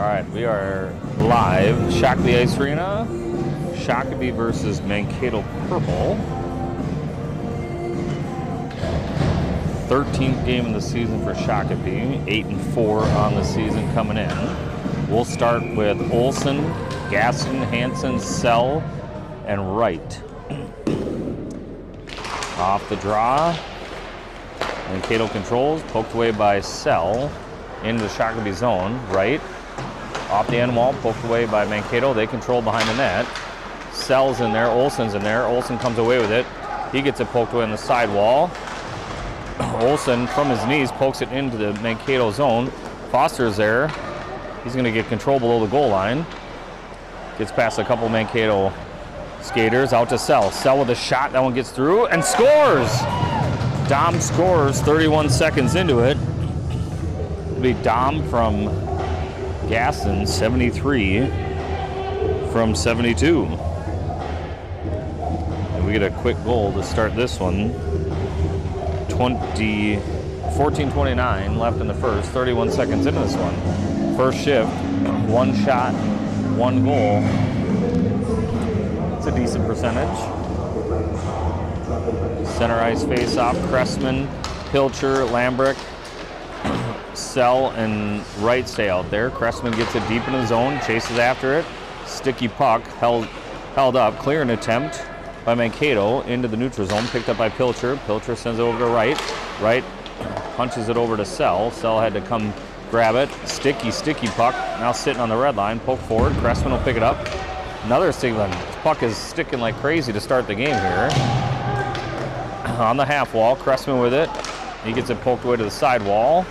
right, we are live. Shakopee Ice Arena. Shakopee versus Mankato Purple. 13th game of the season for Shakopee. 8-4 on the season coming in. We'll start with Olson, Gaston, Hansen, Sell, and Wright. Off the draw. Mankato controls, poked away by Sell into the Shakopee zone. Wright off the end wall, poked away by Mankato. They control behind the net. Sell's in there, Olson's in there. Olson comes away with it. He gets it poked away on the side wall. Olson from his knees pokes it into the Mankato zone. Foster's there. He's going to get control below the goal line. Gets past a couple Mankato skaters out to Sell. Sell with a shot. That one gets through and scores. Dom scores 31 seconds into it. It'll be Dom from Gaston, 73 from 72. And we get a quick goal to start this one. 14:29 left in the first, 31 seconds into this one. First shift, one shot, one goal. It's a decent percentage. Center ice face-off, Cressman, Pilcher, Lambrick, Sell, and Wright stay out there. Cressman gets it deep in the zone, chases after it. Sticky puck, held up, clearing attempt by Mankato into the neutral zone, picked up by Pilcher. Pilcher sends it over to Wright. Wright punches it over to Sell. Sell had to come grab it. Sticky puck, now sitting on the red line, poke forward. Cressman will pick it up. Another sticky one. This puck is sticking like crazy to start the game here. On the half wall, Cressman with it. He gets it poked away to the side wall.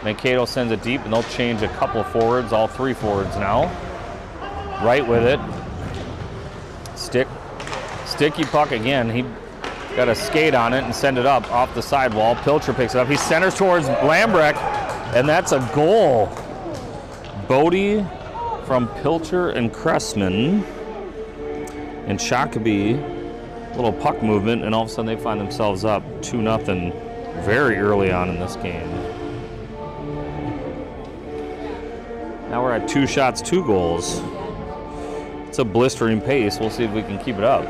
Mankato sends it deep, and they'll change a couple of forwards, all three forwards now. Wright with it. Sticky puck again. He got a skate on it and send it up off the side wall. Pilcher picks it up. He centers towards Lambrick, and that's a goal. Bodie from Pilcher and Cressman. And Shakopee, little puck movement, and all of a sudden they find themselves up 2-0 very early on in this game. Now we're at 2 shots, 2 goals. It's a blistering pace. We'll see if we can keep it up.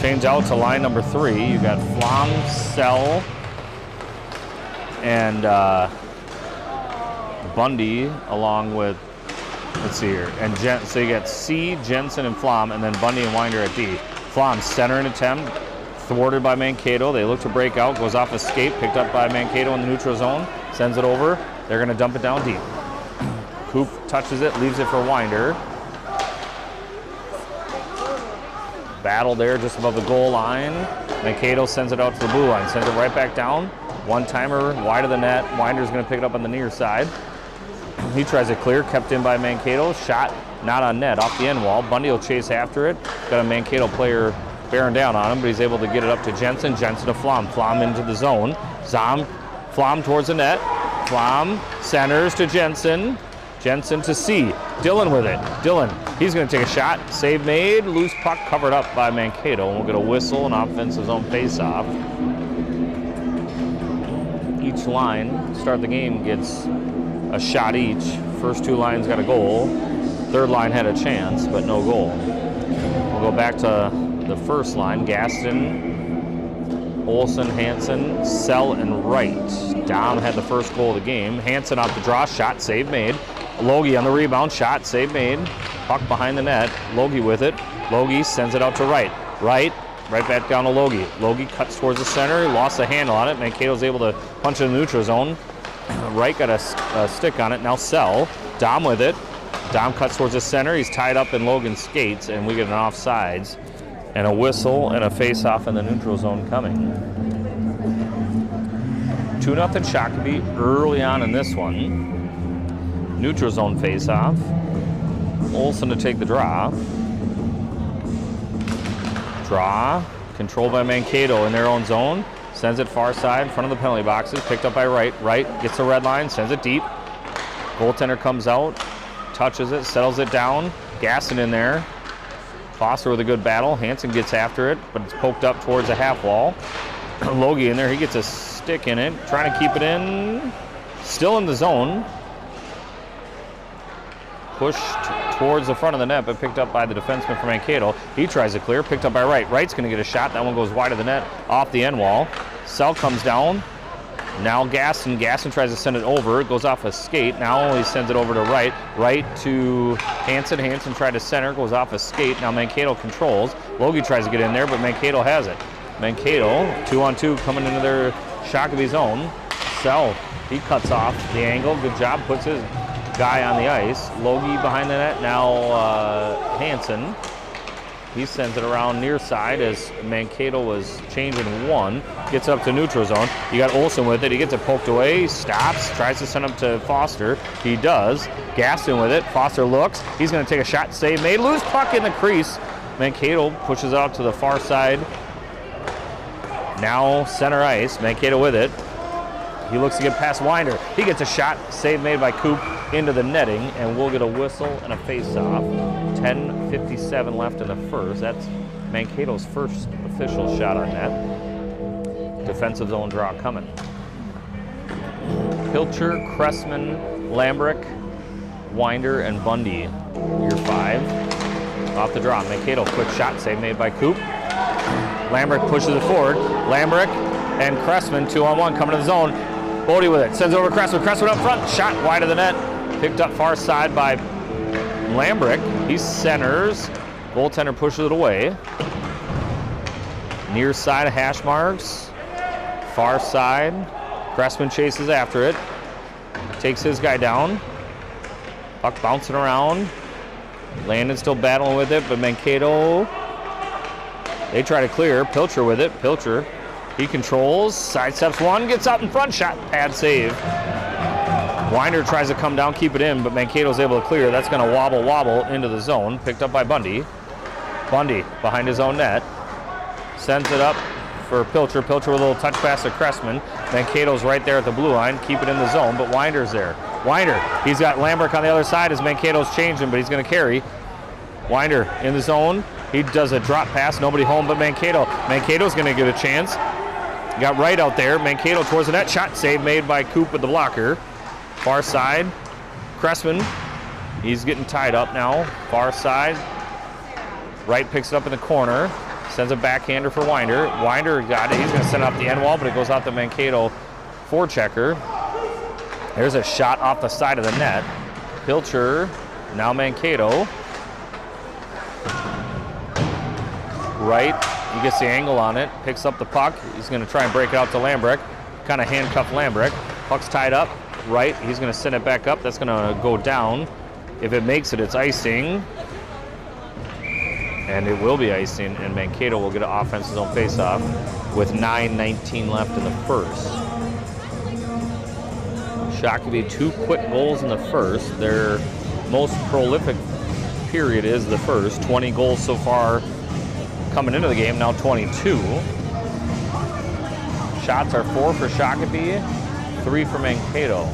Change out to line number 3. You got Flom, Sell, and Bundy along with, let's see here, and so you got C, Jensen, and Flom, and then Bundy and Winder at D. Flom center an attempt, thwarted by Mankato. They look to break out, goes off a skate, picked up by Mankato in the neutral zone, sends it over. They're going to dump it down deep. Coop touches it, leaves it for Winder. Battle there just above the goal line. Mankato sends it out to the blue line, sends it right back down. One-timer wide of the net. Winder's going to pick it up on the near side. He tries it clear, kept in by Mankato. Shot not on net, off the end wall. Bundy will chase after it. Got a Mankato player bearing down on him, but he's able to get it up to Jensen. Jensen to Flom. Flom into the zone. Flom towards the net. Flom centers to Jensen. Jensen to C. Dillon with it. Dillon, he's going to take a shot. Save made. Loose puck covered up by Mankato. And we'll get a whistle and offensive zone face-off. Each line, start the game, gets a shot each. First 2 lines got a goal. Third line had a chance, but no goal. We'll go back to the first line. Gaston, Olson, Hansen, Sell, and Wright. Dom had the first goal of the game. Hansen off the draw, shot, save made. Logie on the rebound, shot, save made. Puck behind the net. Logie with it. Logie sends it out to Wright. Right back down to Logie. Logie cuts towards the center. He lost the handle on it. Mankato's able to punch in the neutral zone. Wright got a stick on it. Now Sell. Dom with it. Dom cuts towards the center. He's tied up in Logan's skates, and we get an offsides and a whistle and a face-off in the neutral zone coming. 2-0 Shakopee early on in this one. Neutral zone face-off. Olson to take the draw. Draw. Controlled by Mankato in their own zone. Sends it far side, in front of the penalty boxes. Picked up by Wright. Wright gets the red line, sends it deep. Goaltender comes out, touches it, settles it down. Gaston in there. Foster with a good battle. Hansen gets after it, but it's poked up towards the half wall. Logie in there. He gets a stick in it, trying to keep it in. Still in the zone. pushed towards the front of the net, but picked up by the defenseman from Mankato. He tries to clear, picked up by Wright. Wright's going to get a shot. That one goes wide of the net, off the end wall. Sell comes down. Now Gaston tries to send it over. It goes off a skate. Now he sends it over to Wright. Wright to Hansen. Hansen tried to center. Goes off a skate. Now Mankato controls. Logie tries to get in there, but Mankato has it. Mankato, 2-on-2 coming into their Shakopee zone. Sell, he cuts off the angle. Good job. Puts his guy on the ice. Logie behind the net. Now Hansen. He sends it around near side as Mankato was changing one. Gets up to neutral zone. You got Olsen with it. He gets it poked away. Stops. Tries to send him to Foster. He does. Gaston with it. Foster looks. He's going to take a shot. Save made. Loose puck in the crease. Mankato pushes out to the far side. Now center ice. Mankato with it. He looks to get past Winder. He gets a shot. Save made by Coop into the netting, and we'll get a whistle and a face-off. 10:57 left in the first. That's Mankato's first official shot on net. Defensive zone draw coming. Pilcher, Cressman, Lambrick, Winder, and Bundy. Your 5. Off the draw. Mankato, quick shot. Save made by Coop. Lambrick pushes it forward. Lambrick and Cressman 2-on-1 coming to the zone. Bodie with it. Sends it over to Cressman. Cressman up front. Shot wide of the net. Picked up far side by Lambrick. He centers. Goaltender pushes it away. Near side of hash marks. Far side. Cressman chases after it. Takes his guy down. Puck bouncing around. Landon still battling with it, but Mankato, they try to clear. Pilcher with it. Pilcher, he controls. Sidesteps one. Gets out in front. Shot. Pad save. Winder tries to come down, keep it in, but Mankato's able to clear. That's going to wobble into the zone. Picked up by Bundy. Bundy behind his own net. Sends it up for Pilcher. Pilcher with a little touch pass to Cressman. Mankato's right there at the blue line. Keep it in the zone, but Winder's there. Winder, he's got Lambrick on the other side as Mankato's changing, but he's going to carry. Winder in the zone. He does a drop pass. Nobody home but Mankato. Mankato's going to get a chance. Got Wright out there. Mankato towards the net. Shot save made by Coop with the blocker. Far side, Cressman, he's getting tied up now. Far side, Wright picks it up in the corner, sends a backhander for Winder. Winder got it, he's going to send it off the end wall, but it goes out the Mankato forechecker. There's a shot off the side of the net. Pilcher, now Mankato. Wright, he gets the angle on it, picks up the puck. He's going to try and break it out to Lambrick. Kind of handcuff Lambrick. Puck's tied up. Right, he's going to send it back up. That's going to go down. If it makes it, it's icing. And it will be icing, and Mankato will get an offensive zone face-off with 9:19 left in the first. Shakopee 2 quick goals in the first. Their most prolific period is the first. 20 goals so far coming into the game, now 22. Shots are 4 for Shakopee. 3 for Mankato.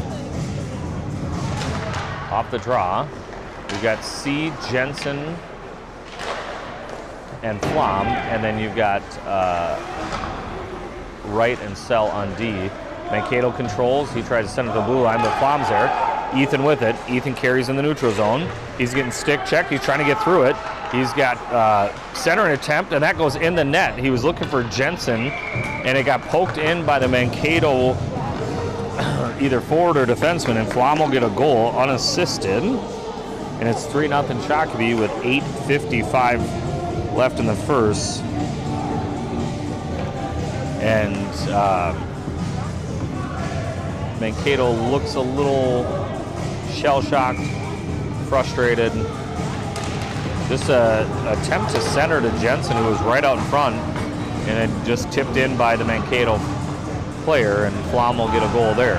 Off the draw, we've got C, Jensen, and Flom, and then you've got Wright and Sell on D. Mankato controls. He tries to send it to the blue line, but Flom's there. Ethan with it. Ethan carries in the neutral zone. He's getting stick checked. He's trying to get through it. He's got centering attempt, and that goes in the net. He was looking for Jensen, and it got poked in by the Mankato either forward or defenseman, and Flom will get a goal unassisted. And it's 3-0 Shakopee with 8:55 left in the first. And Mankato looks a little shell-shocked, frustrated. Just an attempt to center to Jensen, who was right out in front, and it just tipped in by the Mankato player, and Flom will get a goal there.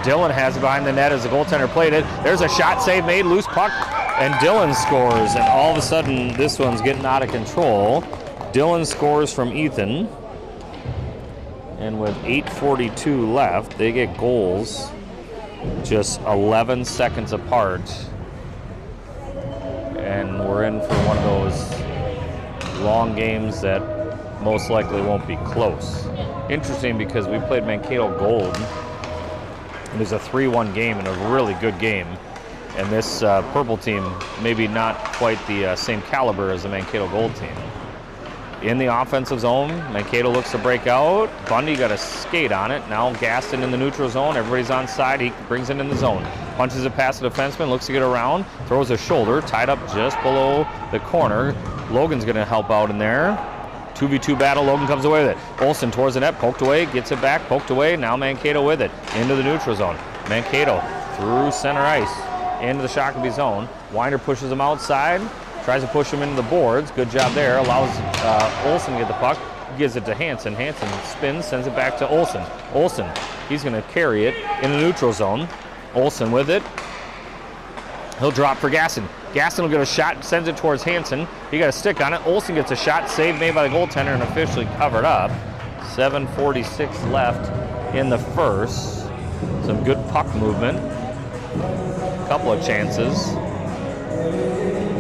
Dillon has it behind the net as the goaltender played it. There's a shot save made, loose puck, and Dillon scores. And all of a sudden, this one's getting out of control. Dillon scores from Ethan. And with 8:42 left, they get goals just 11 seconds apart. And we're in for one of those long games that most likely won't be close. Interesting because we played Mankato Gold. It was a 3-1 game and a really good game. And this purple team, maybe not quite the same caliber as the Mankato gold team. In the offensive zone, Mankato looks to break out. Bundy got a skate on it. Now Gaston in the neutral zone. Everybody's on side. He brings it in the zone. Punches it past the defenseman. Looks to get around. Throws a shoulder. Tied up just below the corner. Logan's going to help out in there. 2v2 battle. Logan comes away with it. Olsen towards the net. Poked away. Gets it back. Poked away. Now Mankato with it. Into the neutral zone. Mankato through center ice. Into the Shakopee zone. Winder pushes him outside. Tries to push him into the boards. Good job there. Allows Olsen to get the puck. Gives it to Hansen. Hansen spins, sends it back to Olsen. Olsen, he's going to carry it in the neutral zone. Olsen with it. He'll drop for Gaston. Gaston will get a shot, sends it towards Hansen. He got a stick on it. Olsen gets a shot, save made by the goaltender and officially covered up. 7:46 left in the first. Some good puck movement. A couple of chances.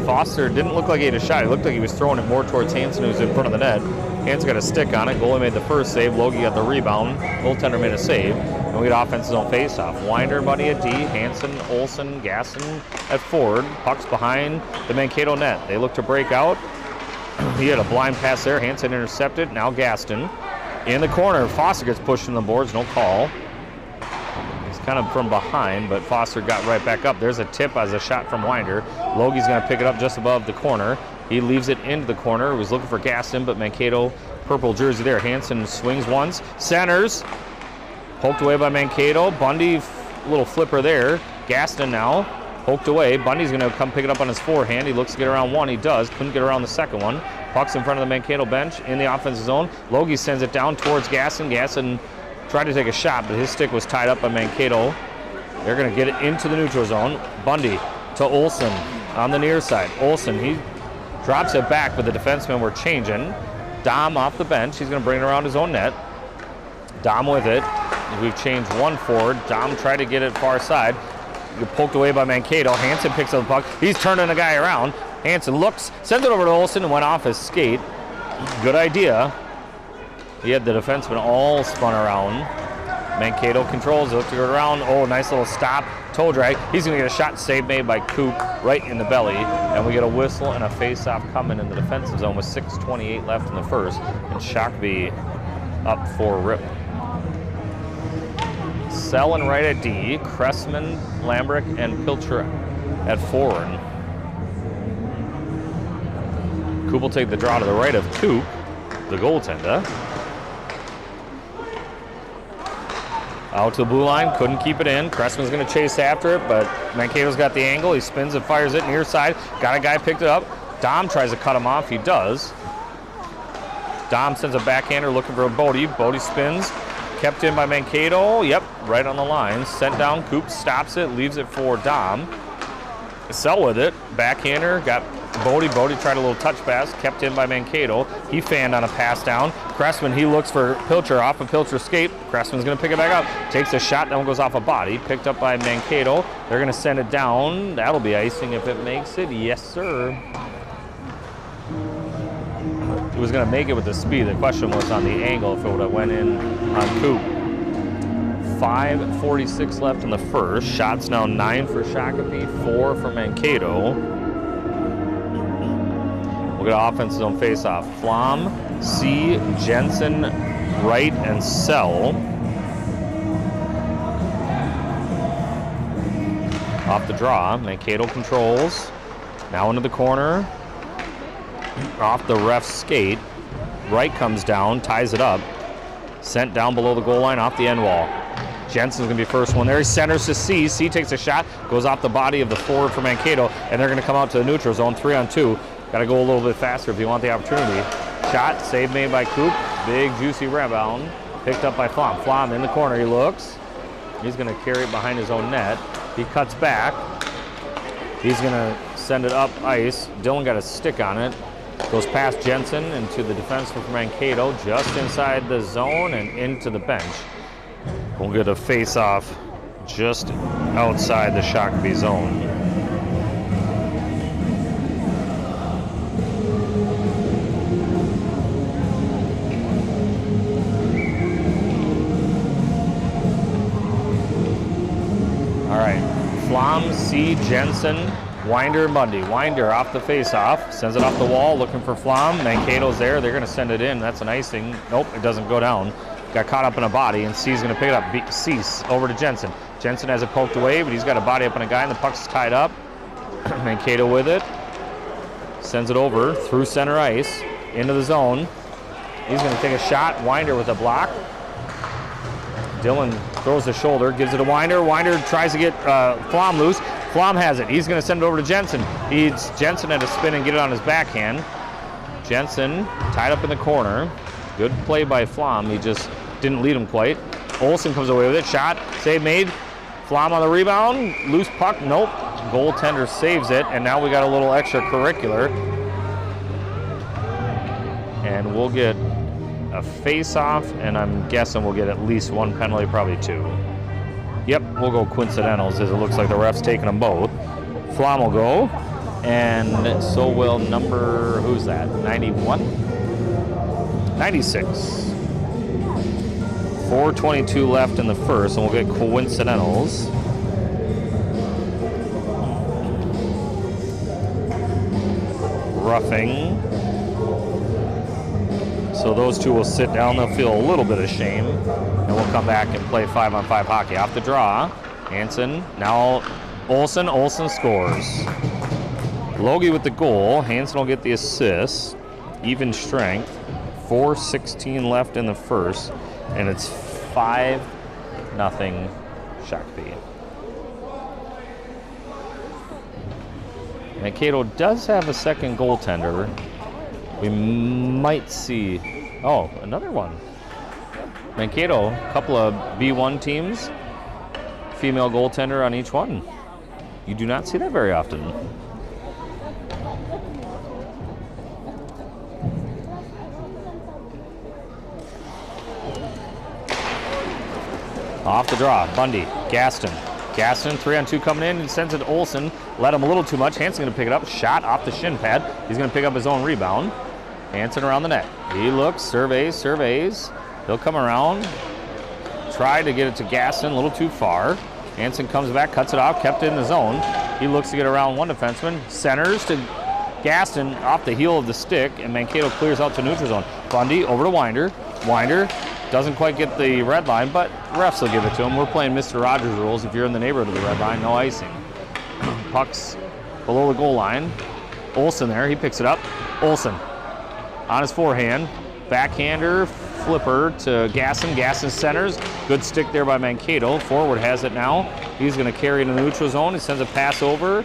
Foster didn't look like he had a shot. It looked like he was throwing it more towards Hansen, who was in front of the net. Hansen got a stick on it. Goalie made the first save. Logie got the rebound. Goaltender made a save. And we get offense's own faceoff. Winder, Bundy at D. Hansen, Olsen, Gaston at forward. Puck's behind the Mankato net. They look to break out. He had a blind pass there. Hansen intercepted. Now Gaston. In the corner, Foster gets pushed in the boards. No call. Kind of from behind, but Foster got right back up. There's a tip as a shot from Winder. Logie's going to pick it up just above the corner. He leaves it into the corner. He was looking for Gaston, but Mankato, purple jersey there. Hansen swings once, centers. Poked away by Mankato. Bundy, little flipper there. Gaston now, poked away. Bundy's going to come pick it up on his forehand. He looks to get around one. He does. Couldn't get around the second one. Puck's in front of the Mankato bench in the offensive zone. Logie sends it down towards Gaston. Gaston tried to take a shot, but his stick was tied up by Mankato. They're going to get it into the neutral zone. Bundy to Olsen on the near side. Olsen, he drops it back, but the defensemen were changing. Dom off the bench. He's going to bring it around his own net. Dom with it. We've changed one forward. Dom tried to get it far side. Poked away by Mankato. Hansen picks up the puck. He's turning the guy around. Hansen looks, sends it over to Olsen and went off his skate. Good idea. He had the defenseman all spun around. Mankato controls, looked to go around. Oh, nice little stop, toe drag. He's going to get a shot, save made by Coop right in the belly. And we get a whistle and a face-off coming in the defensive zone with 6:28 left in the first. And Shakopee up for rip. Selling right at D, Cressman, Lambrick, and Pilcher at forward. Coop will take the draw to the right of Coop, the goaltender. Out to the blue line, couldn't keep it in. Cressman's going to chase after it, but Mankato's got the angle. He spins and fires it near side. Got a guy picked it up. Dom tries to cut him off. He does. Dom sends a backhander looking for Bodie. Bodie spins. Kept in by Mankato. Yep, right on the line. Sent down. Coop stops it, leaves it for Dom. Sell with it. Backhander. Got Bodie. Bodie tried a little touch pass. Kept in by Mankato. He fanned on a pass down. Cressman, he looks for Pilcher off of Pilcher's skate. Cressman's going to pick it back up. Takes a shot. That one goes off a body. Picked up by Mankato. They're going to send it down. That'll be icing if it makes it. Yes, sir. It was going to make it with the speed. The question was on the angle if it would have went in on Coop. 5:46 left in the first. Shots now 9 for Shakopee, 4 for Mankato. We'll get offense zone face-off. Flom, C, Jensen, Wright, and Sell. Off the draw, Mankato controls. Now into the corner. Off the ref's skate. Wright comes down, ties it up. Sent down below the goal line, off the end wall. Jensen's going to be first one there. He centers to C. C takes a shot, goes off the body of the forward for Mankato, and they're going to come out to the neutral zone, 3-on-2. Got to go a little bit faster if you want the opportunity. Shot, save made by Coop. Big, juicy rebound. Picked up by Flom. Flom in the corner, he looks. He's going to carry it behind his own net. He cuts back. He's going to send it up ice. Dylan got a stick on it. Goes past Jensen into the defenseman for Mankato, just inside the zone and into the bench. We'll get a face-off just outside the Shakopee zone. Flom, C, Jensen, Winder, and Bundy. Winder off the face-off, sends it off the wall, looking for Flom. Mankato's there. They're going to send it in. That's an icing. Nope, it doesn't go down. Got caught up in a body, and C's going to pick it up. Cease over to Jensen. Jensen has it poked away, but he's got a body up on a guy, and the puck's tied up. Mankato with it. Sends it over through center ice into the zone. He's going to take a shot. Winder with a block. Dylan throws the shoulder, gives it to Winder. Winder tries to get Flom loose. Flom has it. He's going to send it over to Jensen. Jensen had to spin and get it on his backhand. Jensen tied up in the corner. Good play by Flom. He just didn't lead him quite. Olsen comes away with it. Shot. Save made. Flom on the rebound. Loose puck. Nope. Goaltender saves it. And now we got a little extracurricular. And we'll get a face-off, and I'm guessing we'll get at least one penalty, probably two. Yep, we'll go coincidentals, as it looks like the ref's taking them both. Flom will go, and so will number, who's that, 91? 96. 4:22 left in the first, and we'll get coincidentals. Roughing. So those two will sit down. They'll feel a little bit of shame, and we'll come back and play 5-on-5 hockey. Off the draw, Hansen. Now Olsen. Olsen scores. Logie with the goal. Hansen will get the assist. Even strength. 4:16 left in the first, and it's 5-0 Shakopee. Mankato does have a second goaltender. We might see, oh, another one. Mankato, a couple of B1 teams, female goaltender on each one. You do not see that very often. Off the draw, Bundy, Gaston. Gaston, 3-on-2 coming in and sends it to Olsen. Let him a little too much. Hansen going to pick it up. Shot off the shin pad. He's going to pick up his own rebound. Hansen around the net. He looks, surveys. He'll come around. Try to get it to Gaston, a little too far. Hansen comes back, cuts it off, kept it in the zone. He looks to get around one defenseman. Centers to Gaston off the heel of the stick, and Mankato clears out to neutral zone. Bundy over to Winder. Winder doesn't quite get the red line, but refs will give it to him. We're playing Mr. Rogers rules. If you're in the neighborhood of the red line, no icing. Puck's below the goal line. Olsen there, he picks it up. Olsen on his forehand. Backhander, flipper to Gaston. Gaston centers. Good stick there by Mankato. Forward has it now. He's going to carry it in the neutral zone. He sends a pass over.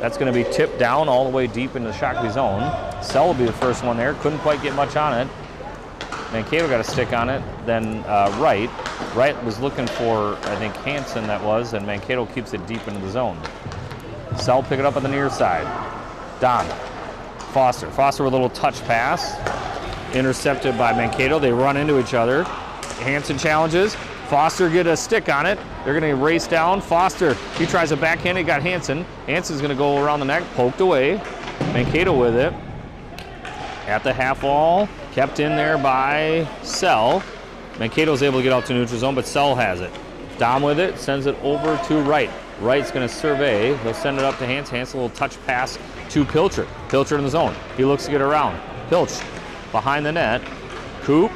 That's going to be tipped down all the way deep into the Shakopee zone. Sell will be the first one there. Couldn't quite get much on it. Mankato got a stick on it. Then Wright. Wright was looking for, I think, Hansen that was, and Mankato keeps it deep into the zone. Sell pick it up on the near side. Don. Foster. Foster with a little touch pass. Intercepted by Mankato. They run into each other. Hansen challenges. Foster get a stick on it. They're going to race down. Foster, he tries a backhand. He got Hansen. Hansen's going to go around the neck, poked away. Mankato with it. At the half wall. Kept in there by Sell. Mankato's able to get out to neutral zone, but Sell has it. Dom with it. Sends it over to Wright. Wright's going to survey. He'll send it up to Hansen. Hansen, a little touch pass to Pilcher. Pilcher in the zone. He looks to get around. Pilch behind the net. Coop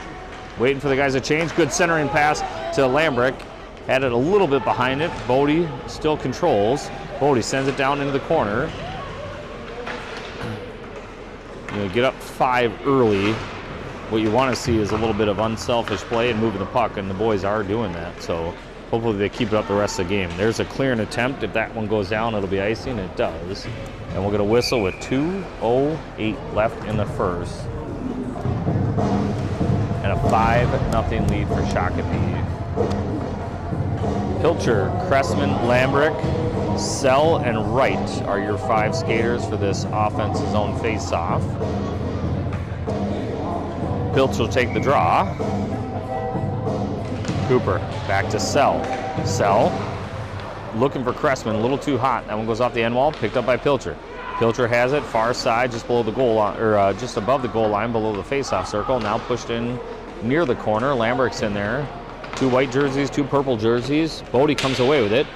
waiting for the guys to change. Good centering pass to Lambrick. Had it a little bit behind it. Bodie still controls. Bodie sends it down into the corner. You know, get up 5 early. What you want to see is a little bit of unselfish play and moving the puck, and the boys are doing that. So hopefully they keep it up the rest of the game. There's a clearing attempt. If that one goes down, it'll be icing. It does. And we'll get a whistle with 2:08 left in the first. And a 5-0 lead for Shakopee. Pilcher, Cressman, Lambrick, Sell, and Wright are your 5 skaters for this offensive zone face-off. Pilcher will take the draw. Cooper back to Sell. Sell looking for Cressman, a little too hot. That one goes off the end wall, picked up by Pilcher. Pilcher has it, far side, just below the goal line, or just above the goal line, below the face-off circle. Now pushed in near the corner. Lambrick's in there. 2 white jerseys, 2 purple jerseys. Bodie comes away with it.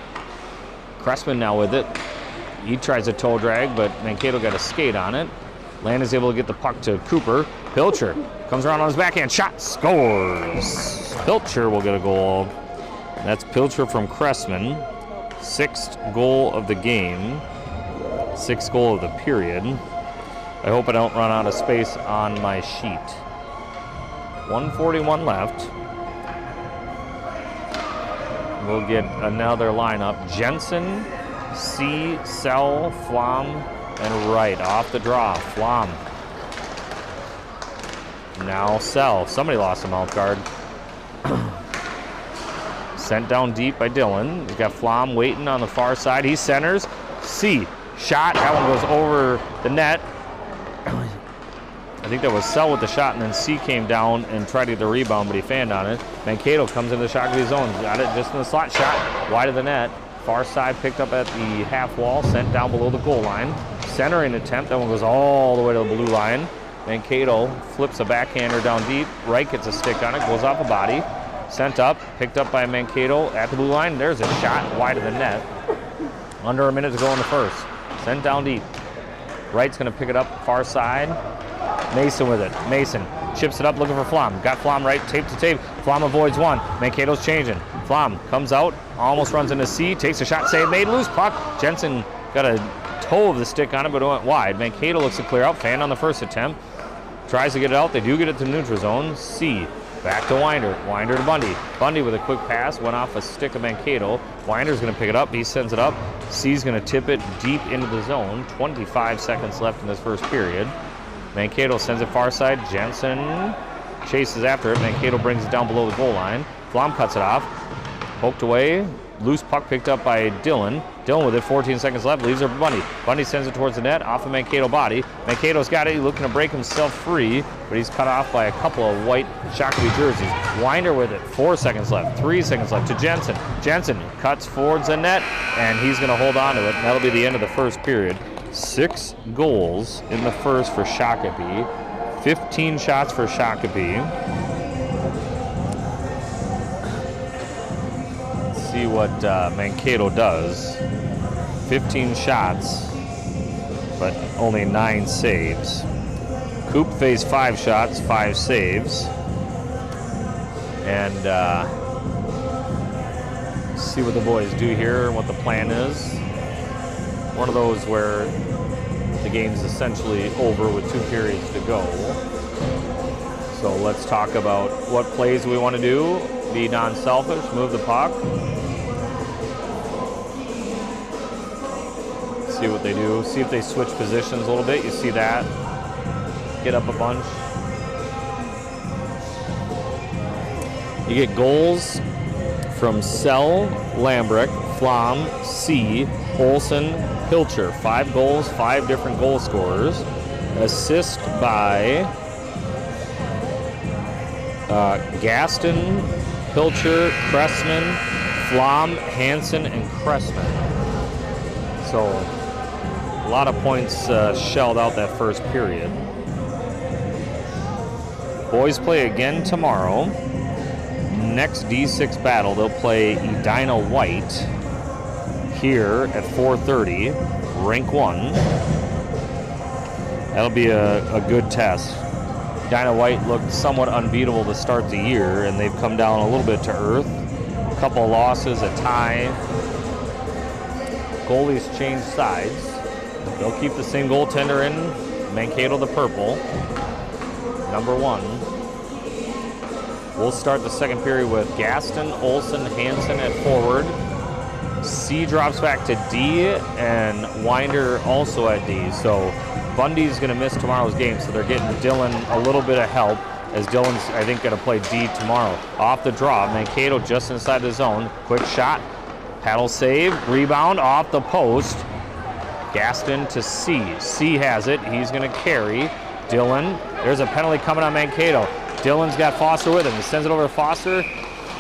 Cressman now with it. He tries a toe drag, but Mankato got a skate on it. Landon's able to get the puck to Cooper. Pilcher comes around on his backhand shot, scores. Pilcher will get a goal. That's Pilcher from Cressman. 6th goal of the game. 6th goal of the period. I hope I don't run out of space on my sheet. 1:41 left. We'll get another lineup. Jensen, C, Sell, Flom, and Wright. Off the draw, Flom. Now Sell. Somebody lost a mouth guard. Sent down deep by Dylan. He's got Flom waiting on the far side. He centers. C. Shot. That one goes over the net. I think that was Sell with the shot, and then C came down and tried to get the rebound, but he fanned on it. Mankato comes into the Shakopee zone. Got it just in the slot. Shot wide of the net. Far side picked up at the half wall. Sent down below the goal line. Centering attempt. That one goes all the way to the blue line. Mankato flips a backhander down deep. Wright gets a stick on it. Goes off a body. Sent up. Picked up by Mankato at the blue line. There's a shot wide of the net. Under a minute to go in the first. Sent down deep. Wright's going to pick it up far side. Mason with it. Mason chips it up looking for Flom. Got Flom right, tape to tape. Flom avoids one. Mankato's changing. Flom comes out, almost runs into C, takes a shot, save made, loose puck. Jensen got a toe of the stick on it, but it went wide. Mankato looks to clear out, fanned on the first attempt. Tries to get it out. They do get it to neutral zone. C back to Winder. Winder to Bundy. Bundy with a quick pass, went off a stick of Mankato. Winder's going to pick it up. He sends it up. C's going to tip it deep into the zone. 25 seconds left in this first period. Mankato sends it far side. Jensen chases after it. Mankato brings it down below the goal line. Flom cuts it off. Poked away. Loose puck picked up by Dylan. Dylan with it, 14 seconds left, leaves it for Bundy. Bundy sends it towards the net, off of Mankato body. Mankato's got it, he's looking to break himself free, but he's cut off by a couple of white Shakopee jerseys. Winder with it, 4 seconds left, 3 seconds left to Jensen. Jensen cuts towards the net, and he's going to hold on to it, and that'll be the end of the first period. 6 goals in the first for Shakopee, 15 shots for Shakopee. See what Mankato does. 15 shots, but only 9 saves. Coop faced 5 shots, 5 saves. And see what the boys do here and what the plan is. One of those where the game's essentially over with 2 periods to go. So let's talk about what plays we want to do. Be non-selfish, move the puck. See what they do. See if they switch positions a little bit. You see that. Get up a bunch. You get goals from Sell, Lambrick, Flom, C, Olsen, Pilcher. 5 goals, 5 different goal scorers. Assist by Gaston, Pilcher, Cressman, Flom, Hansen, and Cressman. So a lot of points shelled out that first period. Boys play again tomorrow. Next D6 battle, they'll play Edina White here at 4:30, rank 1. That'll be a good test. Edina White looked somewhat unbeatable to start the year, and they've come down a little bit to earth. A couple of losses, a tie. Goalies change sides. They'll keep the same goaltender in, Mankato the purple, number 1. We'll start the second period with Gaston, Olsen, Hansen at forward. C drops back to D, and Winder also at D. So Bundy's going to miss tomorrow's game, so they're getting Dylan a little bit of help, as Dylan's, I think, going to play D tomorrow. Off the draw, Mankato just inside the zone. Quick shot, paddle save, rebound off the post. Gaston to C. C has it. He's going to carry. Dylan, there's a penalty coming on Mankato. Dylan's got Foster with him. He sends it over to Foster,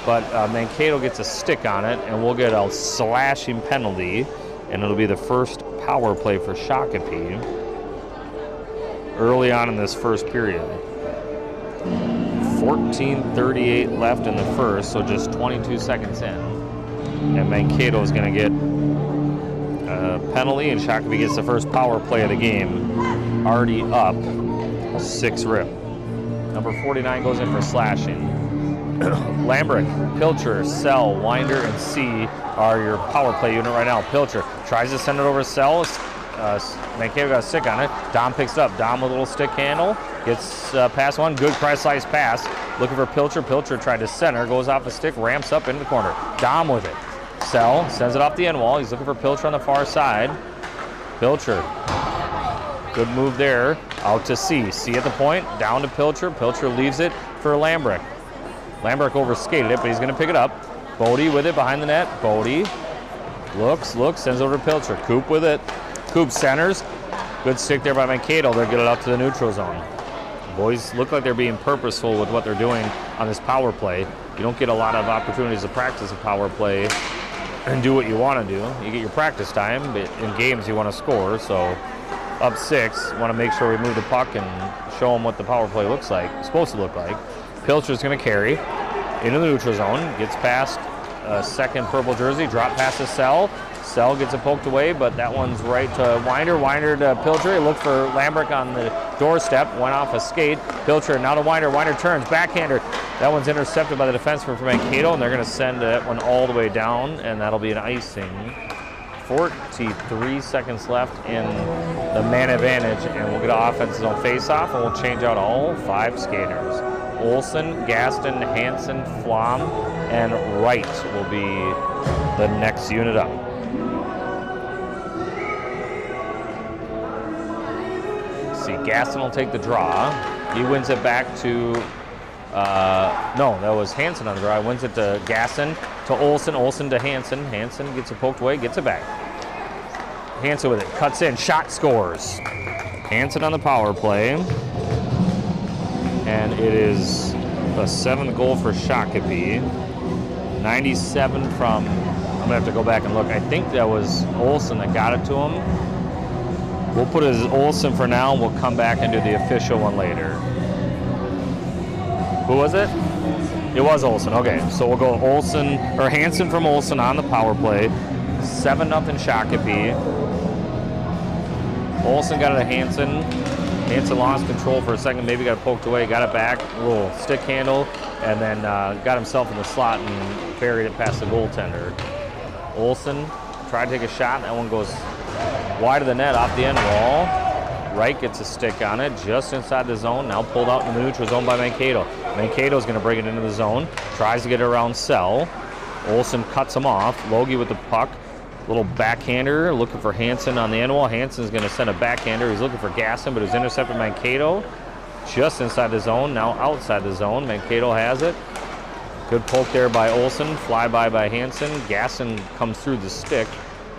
but Mankato gets a stick on it, and we'll get a slashing penalty, and it'll be the first power play for Shakopee early on in this first period. 14:38 left in the first, so just 22 seconds in. And Mankato is going to get penalty, and Shakopee gets the first power play of the game. Already up 6 rip. Number 49 goes in for slashing. Lambrick, Pilcher, Sell, Winder, and C are your power play unit right now. Pilcher tries to send it over to Sell. Mankato got a stick on it. Dom picks it up. Dom with a little stick handle. Gets past one. Good precise pass. Looking for Pilcher. Pilcher tried to center. Goes off the stick. Ramps up into the corner. Dom with it. Sell sends it off the end wall. He's looking for Pilcher on the far side. Pilcher. Good move there. Out to C. C at the point. Down to Pilcher. Pilcher leaves it for Lambrick. Lambrick overskated it, but he's going to pick it up. Bodie with it behind the net. Bodie looks, sends over to Pilcher. Coop with it. Coop centers. Good stick there by Mankato. They'll get it up to the neutral zone. Boys look like they're being purposeful with what they're doing on this power play. You don't get a lot of opportunities to practice a power play and do what you want to do. You get your practice time, but in games you want to score. So up 6, want to make sure we move the puck and show them what the power play looks like, supposed to look like. Pilcher's going to carry into the neutral zone, gets past second purple jersey, drop past the Sell. Sell gets it poked away, but that one's right to Winder. Winder to Pilcher. He looked for Lambrick on the doorstep, went off a skate. Pilcher now to Winder. Winder turns, backhander. That one's intercepted by the defenseman from Mankato, and they're going to send that one all the way down, and that'll be an icing. 43 seconds left in the man advantage, and we'll get an offensive zone face-off, and we'll change out all 5 skaters. Olsen, Gaston, Hansen, Flom, and Wright will be the next unit up. See, Gaston will take the draw. He wins it back to, no, that was Hansen on the draw. He wins it to Gaston, to Olsen, Olsen to Hansen. Hansen gets it poked away, gets it back. Hansen with it, cuts in, shot, scores. Hansen on the power play. And it is the 7th goal for Shakopee. 97 from, I'm gonna have to go back and look. I think that was Olsen that got it to him. We'll put it as Olsen for now, and we'll come back and do the official one later. Who was it? It was Olsen, okay. So we'll go Olsen, or Hansen from Olsen on the power play. 7-0 Shakopee. Olsen got it to Hansen. Hansen lost control for a second, maybe got poked away, got it back, a little stick handle, and then got himself in the slot and buried it past the goaltender. Olsen tried to take a shot, that one goes wide of the net off the end wall. Wright gets a stick on it, just inside the zone, now pulled out in the neutral zone by Mankato. Mankato's going to bring it into the zone, tries to get it around Sell. Olsen cuts him off, Logie with the puck. Little backhander, looking for Hansen on the end wall. Hansen's going to send a backhander. He's looking for Gaston, but it's intercepted Mankato. Just inside the zone, now outside the zone. Mankato has it. Good poke there by Olsen. Flyby by Hansen. Gaston comes through the stick,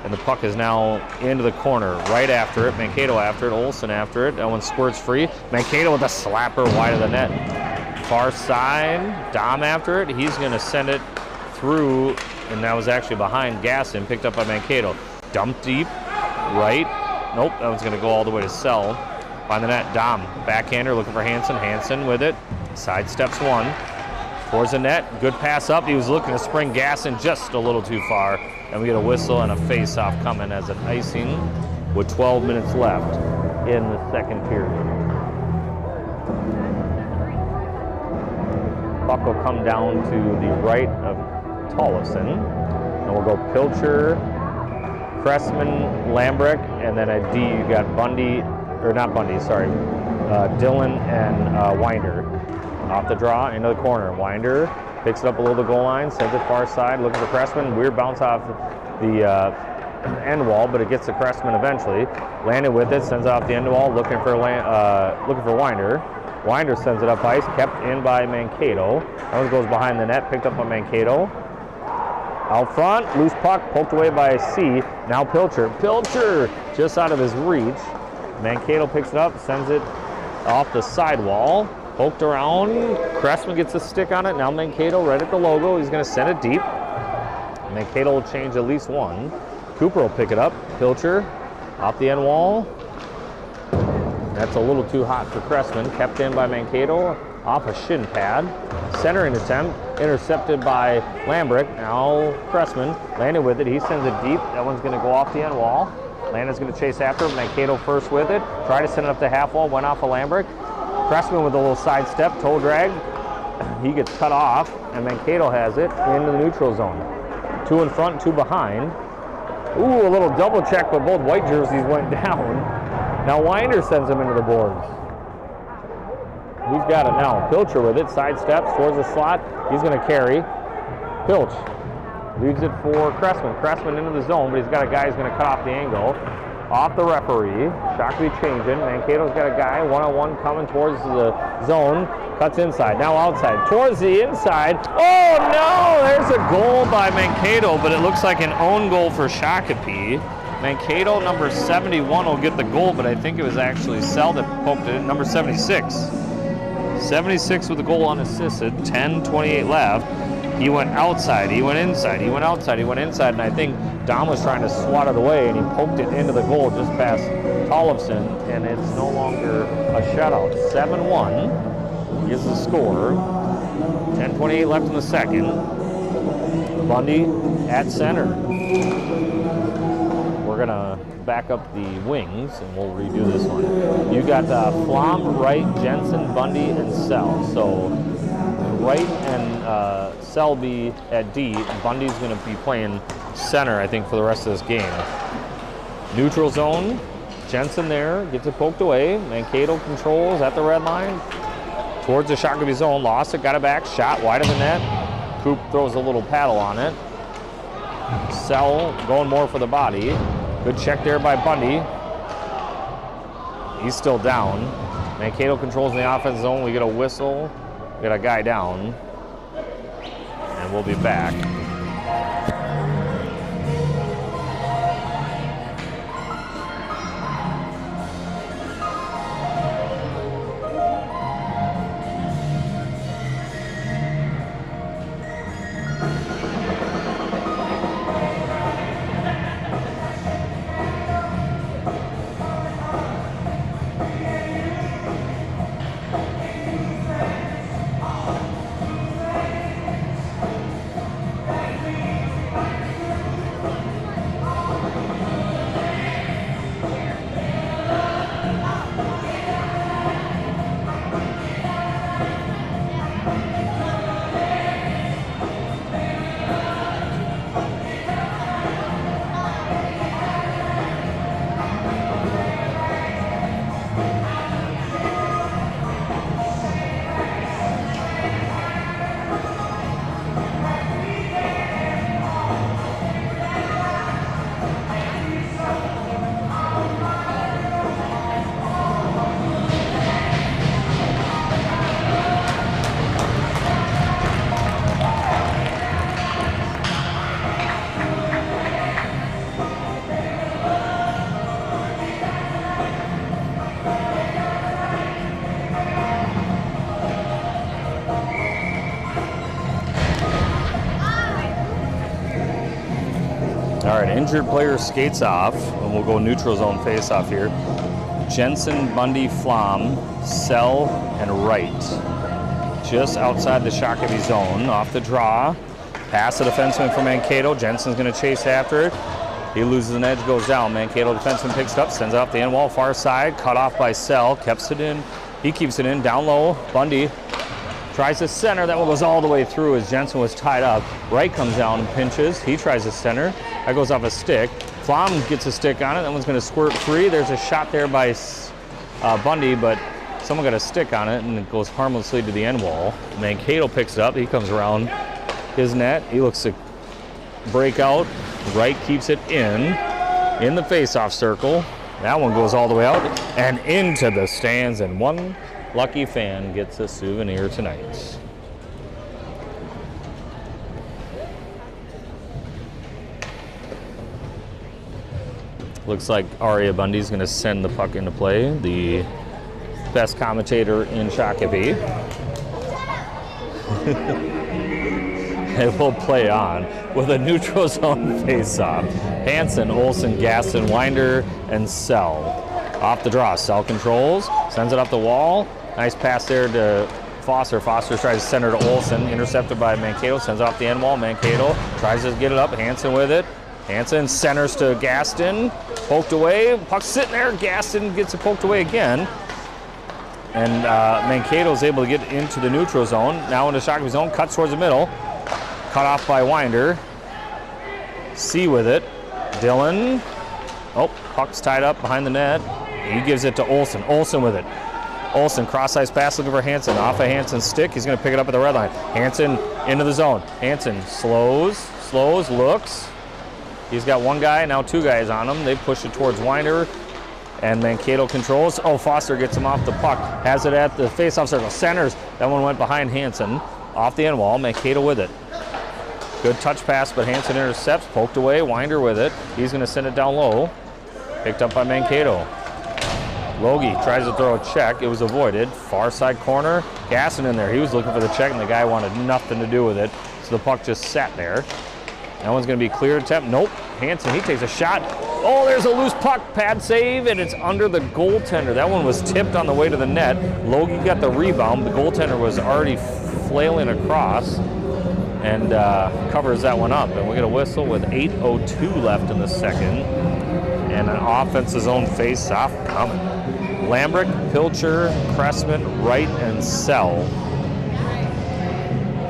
and the puck is now into the corner. Right after it, Mankato after it, Olsen after it. That one squirts free. Mankato with a slapper wide of the net. Far side, Dom after it. He's going to send it through, and that was actually behind Gaston, picked up by Mankato. Dumped deep, right. Nope, that one's going to go all the way to Sell. By the net, Dom, backhander, looking for Hansen. Hansen with it, sidesteps one. Towards the net, good pass up. He was looking to spring Gaston just a little too far, and we get a whistle and a face-off coming as an icing with 12 minutes left in the second period. Puck will come down to the right of Tollefson, and we'll go Pilcher, Cressman, Lambrick, and then at D you got Bundy, or not Bundy, sorry, Dillon and Winder. Off the draw, into the corner. Winder picks it up below the goal line, sends it far side, looking for Cressman. Weird bounce off the end wall, but it gets to Cressman eventually. Landed with it, sends it off the end wall, looking for Winder. Winder sends it up ice, kept in by Mankato. That one goes behind the net, picked up by Mankato. Out front, loose puck, poked away by C. Now Pilcher. Pilcher just out of his reach. Mankato picks it up, sends it off the sidewall. Poked around. Cressman gets a stick on it. Now Mankato right at the logo. He's going to send it deep. Mankato will change at least one. Cooper will pick it up. Pilcher off the end wall. That's a little too hot for Cressman. Kept in by Mankato. off a shin pad. Centering attempt, intercepted by Lambrick. Now Cressman landed with it. He sends it deep. That one's going to go off the end wall. Landon's going to chase after it. Mankato first with it. Try to send it up the half wall. Went off of Lambrick. Cressman with a little side step, toe drag. He gets cut off, and Mankato has it into the neutral zone. 2 in front, 2 behind. Ooh, a little double check, but both white jerseys went down. Now Winder sends him into the boards. Who's got it now? Pilcher with it, side steps towards the slot. He's going to carry. Pilch leaves it for Cressman. Cressman into the zone, but he's got a guy who's going to cut off the angle. Off the referee. Shakopee changing. Mankato's got a guy one-on-one coming towards the zone. Cuts inside. Now outside. Towards the inside. Oh no! There's a goal by Mankato, but it looks like an own goal for Shakopee. Mankato, number 71, will get the goal, but I think it was actually Sell that poked it in. Number 76. 76 with the goal unassisted. 10:28 left. He went outside, he went inside, he went outside, he went inside, and I think Dom was trying to swat it away, and he poked it into the goal just past Tollefson, and it's no longer a shutout. 7-1 is the score. 10:28 left in the second. Bundy at center. We're going to back up the wings, and we'll redo this one. You got Flom, Wright, Jensen, Bundy, and Sell. So Wright and Selby at D. Bundy's going to be playing center, I think, for the rest of this game. Neutral zone. Jensen there, gets it poked away. Mankato controls at the red line. Towards the Shakopee zone, lost it, got it back, shot wide of the net. Coop throws a little paddle on it. Sell going more for the body. Good check there by Bundy. He's still down. Mankato controls in the offense zone. We get a whistle. We got a guy down. And we'll be back. All right, injured player skates off, and we'll go neutral zone face-off here. Jensen, Bundy, Flom, Sell, and Wright. Just outside the Shakopee zone, off the draw. Pass the defenseman for Mankato. Jensen's going to chase after it. He loses an edge, goes down. Mankato defenseman picks it up, sends it off the end wall, far side, cut off by Sell. Keeps it in. He keeps it in, down low. Bundy tries to center. That one goes all the way through as Jensen was tied up. Wright comes down and pinches. He tries to center. That goes off a stick. Flom gets a stick on it. That one's going to squirt free. There's a shot there by Bundy, but someone got a stick on it, and it goes harmlessly to the end wall. Mankato picks it up. He comes around his net. He looks to break out. Wright keeps it in the face-off circle. That one goes all the way out and into the stands, and one lucky fan gets a souvenir tonight. Looks like Aria Bundy's going to send the puck into play, the best commentator in Shakopee. It will play on with a neutral zone face-off. Hansen, Olsen, Gaston, Winder, and Sell. Off the draw, Sell controls, sends it up the wall. Nice pass there to Foster. Foster tries to center to Olsen. Intercepted by Mankato. Sends off the end wall. Mankato tries to get it up. Hansen with it. Hansen centers to Gaston. Poked away. Puck's sitting there. Gaston gets it poked away again. And Mankato is able to get into the neutral zone. Now into Shakopee zone. Cuts towards the middle. Cut off by Winder. C with it. Dylan. Oh, puck's tied up behind the net. He gives it to Olsen. Olsen with it. Olsen, cross-ice pass looking for Hansen. Off of Hansen's stick. He's going to pick it up at the red line. Hansen into the zone. Hansen slows, looks. He's got one guy, now two guys on him. They push it towards Winder. And Mankato controls. Oh, Foster gets him off the puck. Has it at the face-off circle. Centers. That one went behind Hansen. Off the end wall. Mankato with it. Good touch pass, but Hansen intercepts. Poked away. Winder with it. He's going to send it down low. Picked up by Mankato. Logie tries to throw a check. It was avoided. Far side corner. Gasson in there. He was looking for the check, and the guy wanted nothing to do with it. So the puck just sat there. That one's going to be cleared attempt. Nope. Hansen, he takes a shot. Oh, there's a loose puck. Pad save, and it's under the goaltender. That one was tipped on the way to the net. Logie got the rebound. The goaltender was already flailing across and covers that one up. And we get a whistle with 8:02 left in the second. And an offensive zone face-off coming. Lambrick, Pilcher, Cressman, Wright, and Sell.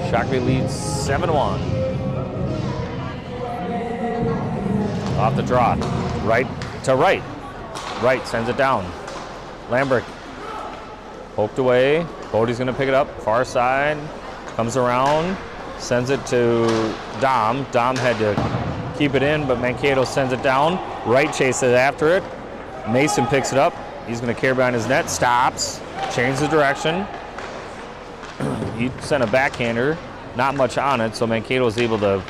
Shakopee leads 7-1. Off the draw. Right to Wright. Wright sends it down. Lambrick. Poked away. Bodie's going to pick it up. Far side. Comes around. Sends it to Dom. Dom had to keep it in, but Mankato sends it down. Wright chases after it. Mason picks it up. He's going to carry behind his net. Stops. Changes the direction. He sent a backhander. Not much on it, so Mankato is able to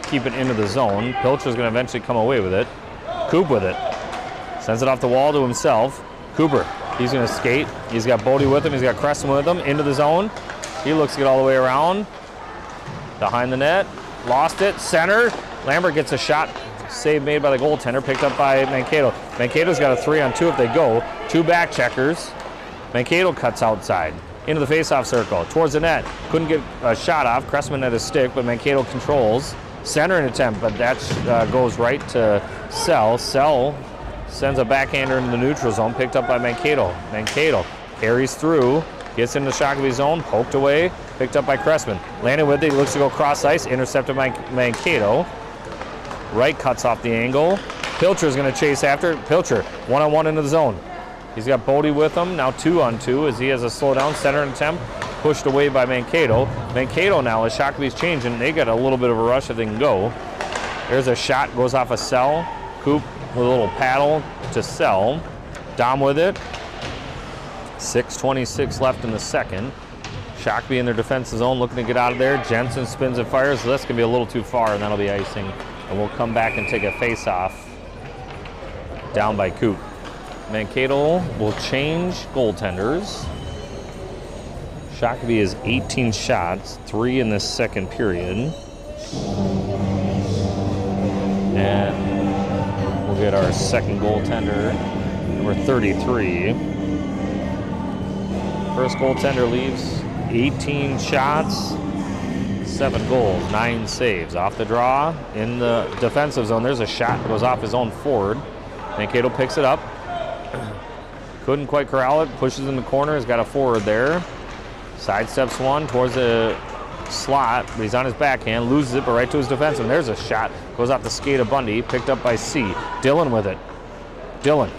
keep it into the zone. Pilcher's going to eventually come away with it. Coop with it. Sends it off the wall to himself. Cooper. He's going to skate. He's got Bodie with him. He's got Creston with him. Into the zone. He looks to get all the way around. Behind the net. Lost it. Center. Lambert gets a shot. Save made by the goaltender. Picked up by Mankato. Mankato's got a 3-on-2 if they go. Two back checkers. Mankato cuts outside. Into the face-off circle. Towards the net. Couldn't get a shot off. Cressman had a stick, but Mankato controls. Center an attempt, but that goes right to Sell. Sell sends a backhander into the neutral zone. Picked up by Mankato. Mankato carries through. Gets into the Shakopee zone. Poked away. Picked up by Cressman. Landed with it. He looks to go cross ice. Intercepted by Mankato. Wright cuts off the angle. Pilcher's going to chase after it. Pilcher, one-on-one into the zone. He's got Bodie with him. Now 2-on-2 as he has a slowdown. Center attempt. Pushed away by Mankato. Mankato now, as Shakopee's changing, they got a little bit of a rush if they can go. There's a shot. Goes off a Sell. Coop with a little paddle to Sell. Dom with it. 6:26 left in the second. Shakopee in their defensive zone looking to get out of there. Jensen spins and fires. So that's going to be a little too far, and that'll be icing. And we'll come back and take a face-off down by Coop. Mankato will change goaltenders. Shakopee is 18 shots, 3 in this second period. And we'll get our second goaltender, number 33. First goaltender leaves 18 shots, 7 goals, 9 saves. Off the draw in the defensive zone. There's a shot that goes off his own forward. Mankato picks it up. Couldn't quite corral it. Pushes in the corner. He's got a forward there. Sidesteps one towards the slot, but he's on his backhand. Loses it, but right to his defenseman. There's a shot. Goes off the skate of Bundy. Picked up by C. Dylan with it. Dylan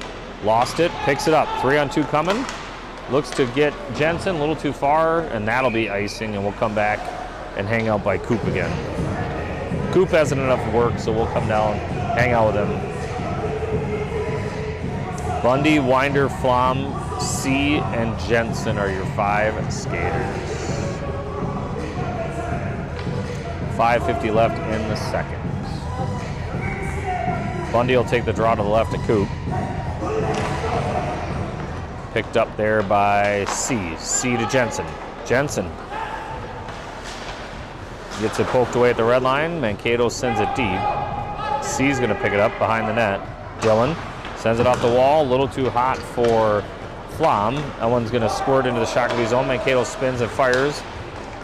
lost it. Picks it up. 3-on-2 coming. Looks to get Jensen a little too far, and that'll be icing, and we'll come back and hang out by Coop again. Coop hasn't enough work, so we'll come down, hang out with him. Bundy, Winder, Flom, C, and Jensen are your 5 skaters. 5:50 left in the second. Bundy will take the draw to the left of Coop. Picked up there by C. C to Jensen. Jensen gets it poked away at the red line. Mankato sends it deep. C's going to pick it up behind the net. Dylan sends it off the wall. A little too hot for Flom. That one's going to squirt into the Shakopee zone. Mankato spins and fires.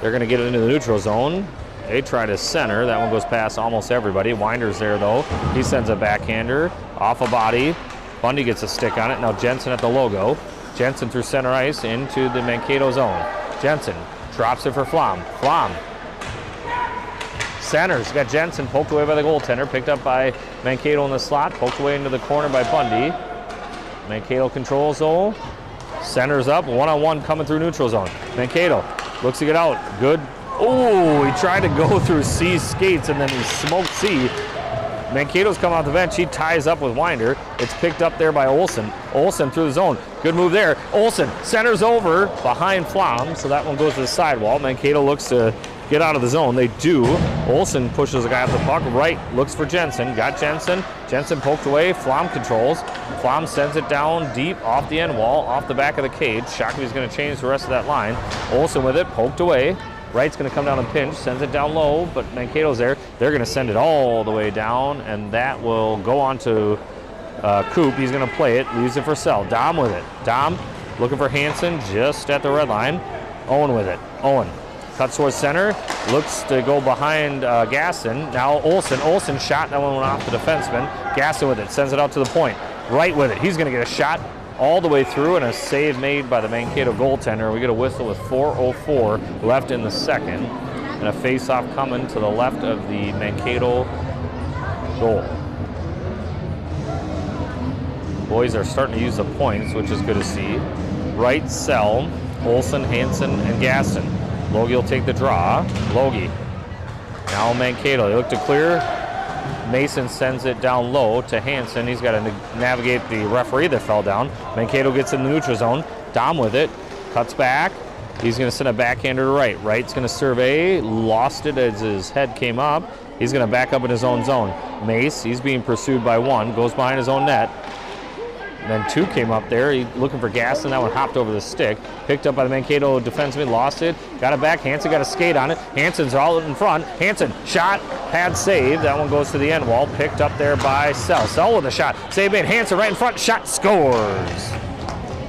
They're going to get it into the neutral zone. They try to center. That one goes past almost everybody. Winder's there, though. He sends a backhander off a body. Bundy gets a stick on it. Now Jensen at the logo. Jensen through center ice into the Mankato zone. Jensen drops it for Flom. Flom centers. Got Jensen poked away by the goaltender. Picked up by Mankato in the slot. Poked away into the corner by Bundy. Mankato controls, though. Centers up. One-on-one coming through neutral zone. Mankato looks to get out. Good. Oh, he tried to go through C's skates and then he smoked C. Mankato's come off the bench. He ties up with Winder. It's picked up there by Olsen. Olsen through the zone. Good move there. Olsen centers over behind Flom, so that one goes to the sidewall. Mankato looks to get out of the zone. They do. Olsen pushes the guy off the puck. Right, looks for Jensen. Got Jensen. Jensen poked away. Flom controls. Flom sends it down deep off the end wall, off the back of the cage. Shakopee's going to change the rest of that line. Olsen with it, poked away. Wright's going to come down and pinch, sends it down low, but Mankato's there. They're going to send it all the way down, and that will go on to Coop. He's going to play it, leaves it for Sell. Dom with it. Dom looking for Hansen just at the red line. Owen with it. Owen cuts towards center, looks to go behind Gaston. Now Olsen. Olsen shot, that one went off the defenseman. Gaston with it, sends it out to the point. Wright with it. He's going to get a shot all the way through, and a save made by the Mankato goaltender. We get a whistle with 4:04 left in the second, and a face-off coming to the left of the Mankato goal. Boys are starting to use the points, which is good to see. Wright, Sell, Olsen, Hansen, and Gaston. Logie will take the draw. Logie. Now Mankato. They look to clear. Mason sends it down low to Hansen. He's got to navigate the referee that fell down. Mankato gets in the neutral zone. Dom with it. Cuts back. He's going to send a backhander to Wright. Wright's going to survey. Lost it as his head came up. He's going to back up in his own zone. Mace, he's being pursued by one. Goes behind his own net. Then two came up there. He's looking for Gaston. That one hopped over the stick. Picked up by the Mankato defenseman. Lost it. Got it back. Hansen got a skate on it. Hansen's all in front. Hansen shot. Pad save. That one goes to the end wall. Picked up there by Sell. Sell with a shot. Save made. Hansen right in front. Shot. Scores.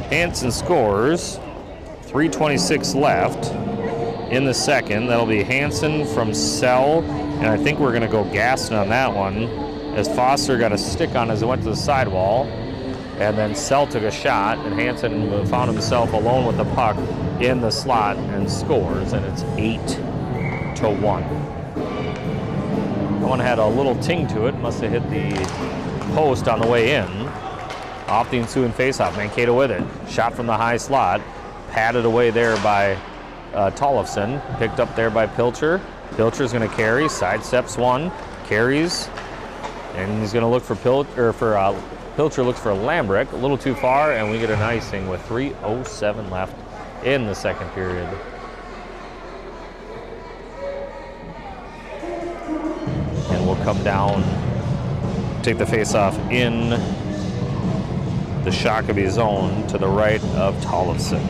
Hansen scores. 3:26 left in the second. That'll be Hansen from Sell. And I think we're going to go Gaston on that one, as Foster got a stick on as it went to the sidewall. And then Sell took a shot, and Hansen found himself alone with the puck in the slot and scores, and it's 8-1. That one had a little ting to it. Must have hit the post on the way in. Off the ensuing faceoff. Mankato with it. Shot from the high slot. Patted away there by Tollefson. Picked up there by Pilcher. Pilcher's going to carry. Sidesteps one. Carries. And he's going to look for Pilcher looks for Lambrick, a little too far, and we get an icing with 3:07 left in the second period. And we'll come down, take the face-off in the Shakopee zone to the right of Tollefson.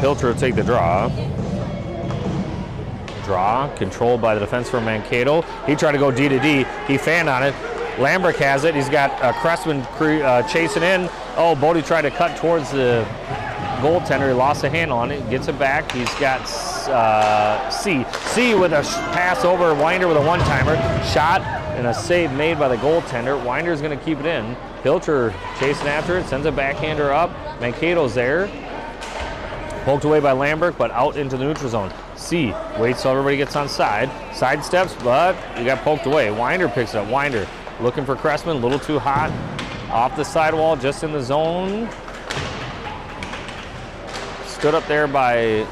Pilcher will take the draw. Controlled by the defense for Mankato. He tried to go D to D. He fanned on it. Lambrick has it. He's got Cressman chasing in. Oh, Bodie tried to cut towards the goaltender. He lost a handle on it. Gets it back. He's got C. C with a pass over Winder with a one-timer. Shot and a save made by the goaltender. Winder's going to keep it in. Pilcher chasing after it. Sends a backhander up. Mankato's there. Poked away by Lambrick, but out into the neutral zone. C waits till everybody gets on side. Side steps, but he got poked away. Winder picks it up. Winder looking for Cressman, a little too hot. Off the sidewall, just in the zone. Stood up there by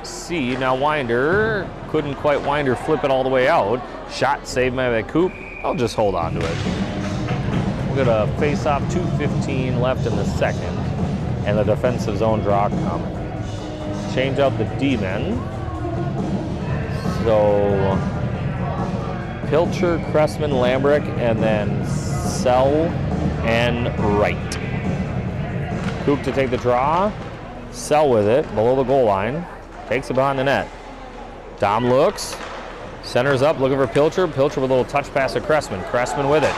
C. Now Winder couldn't quite flip it all the way out. Shot saved by Coop. I'll just hold on to it. We'll get a face-off, 2:15 left in the second, and the defensive zone draw coming. Change out the D-men. So Pilcher, Cressman, Lambrick, and then Sell and Wright. Coop to take the draw. Sell with it below the goal line. Takes it behind the net. Dom looks. Centers up, looking for Pilcher. Pilcher with a little touch pass to Cressman. Cressman with it.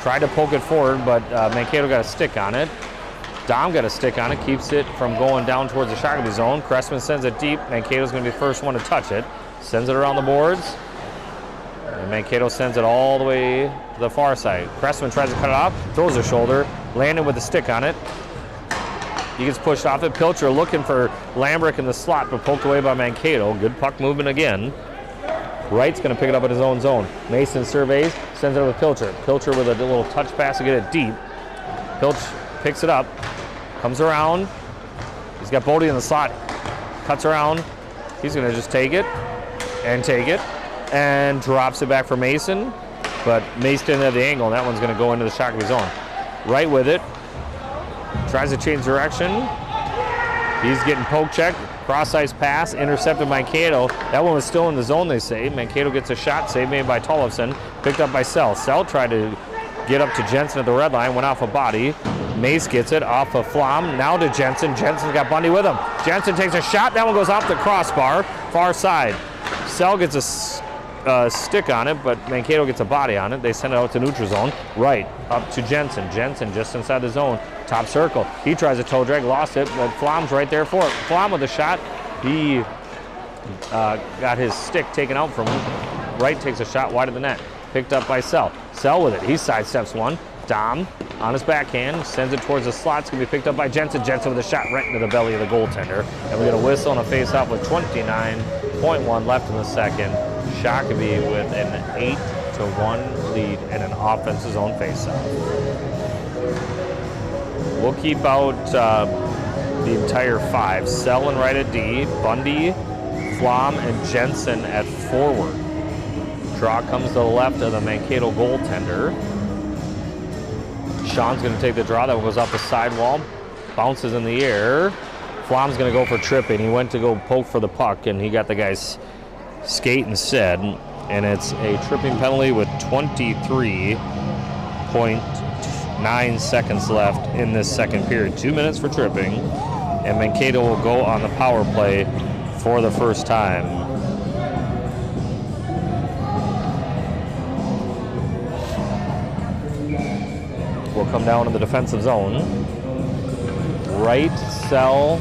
Tried to poke it forward, but Mankato got a stick on it. Dom got a stick on it, keeps it from going down towards the Shakopee zone. Cressman sends it deep. Mankato's going to be the first one to touch it. Sends it around the boards. And Mankato sends it all the way to the far side. Cressman tries to cut it off, throws a shoulder, landed with a stick on it. He gets pushed off it. Pilcher looking for Lambrick in the slot, but poked away by Mankato. Good puck movement again. Wright's going to pick it up at his own zone. Mason surveys, sends it over to Pilcher. Pilcher with a little touch pass to get it deep. Pilch picks it up, comes around. He's got Bodie in the slot. Cuts around. He's going to just take it and drops it back for Mason. But Mason didn't have the angle, and that one's going to go into the Shakopee zone. Wright with it. Tries to change direction. He's getting poke checked. Cross-ice pass, intercepted by Mankato. That one was still in the zone, they say. Mankato gets a shot, save made by Tollefson. Picked up by Sell. Sell tried to get up to Jensen at the red line, went off a body. Mace gets it off of Flom, now to Jensen. Jensen's got Bundy with him. Jensen takes a shot, that one goes off the crossbar, far side. Sell gets a stick on it, but Mankato gets a body on it. They send it out to neutral zone. Right, up to Jensen. Jensen just inside the zone. Top circle. He tries a toe drag, lost it, but Flom's right there for it. Flom with a shot. He got his stick taken out from him. Wright takes a shot wide of the net. Picked up by Sell. Sell with it. He sidesteps one. Dom on his backhand, sends it towards the slot. It's going to be picked up by Jensen. Jensen with a shot right into the belly of the goaltender. And we get a whistle and a face-off with 29.1 left in the second. Shakopee with an 8-1 lead and an offensive zone face-off. We'll keep out the entire five. Sell and right at D, Bundy, Flom, and Jensen at forward. Draw comes to the left of the Mankato goaltender. Sean's going to take the draw. That one goes off the sidewall. Bounces in the air. Flom's going to go for tripping. He went to go poke for the puck, and he got the guy's skate instead. And it's a tripping penalty with 23.9 seconds left in this second period. 2 minutes for tripping. And Mankato will go on the power play for the first time. Will come down to the defensive zone. Wright, Sell,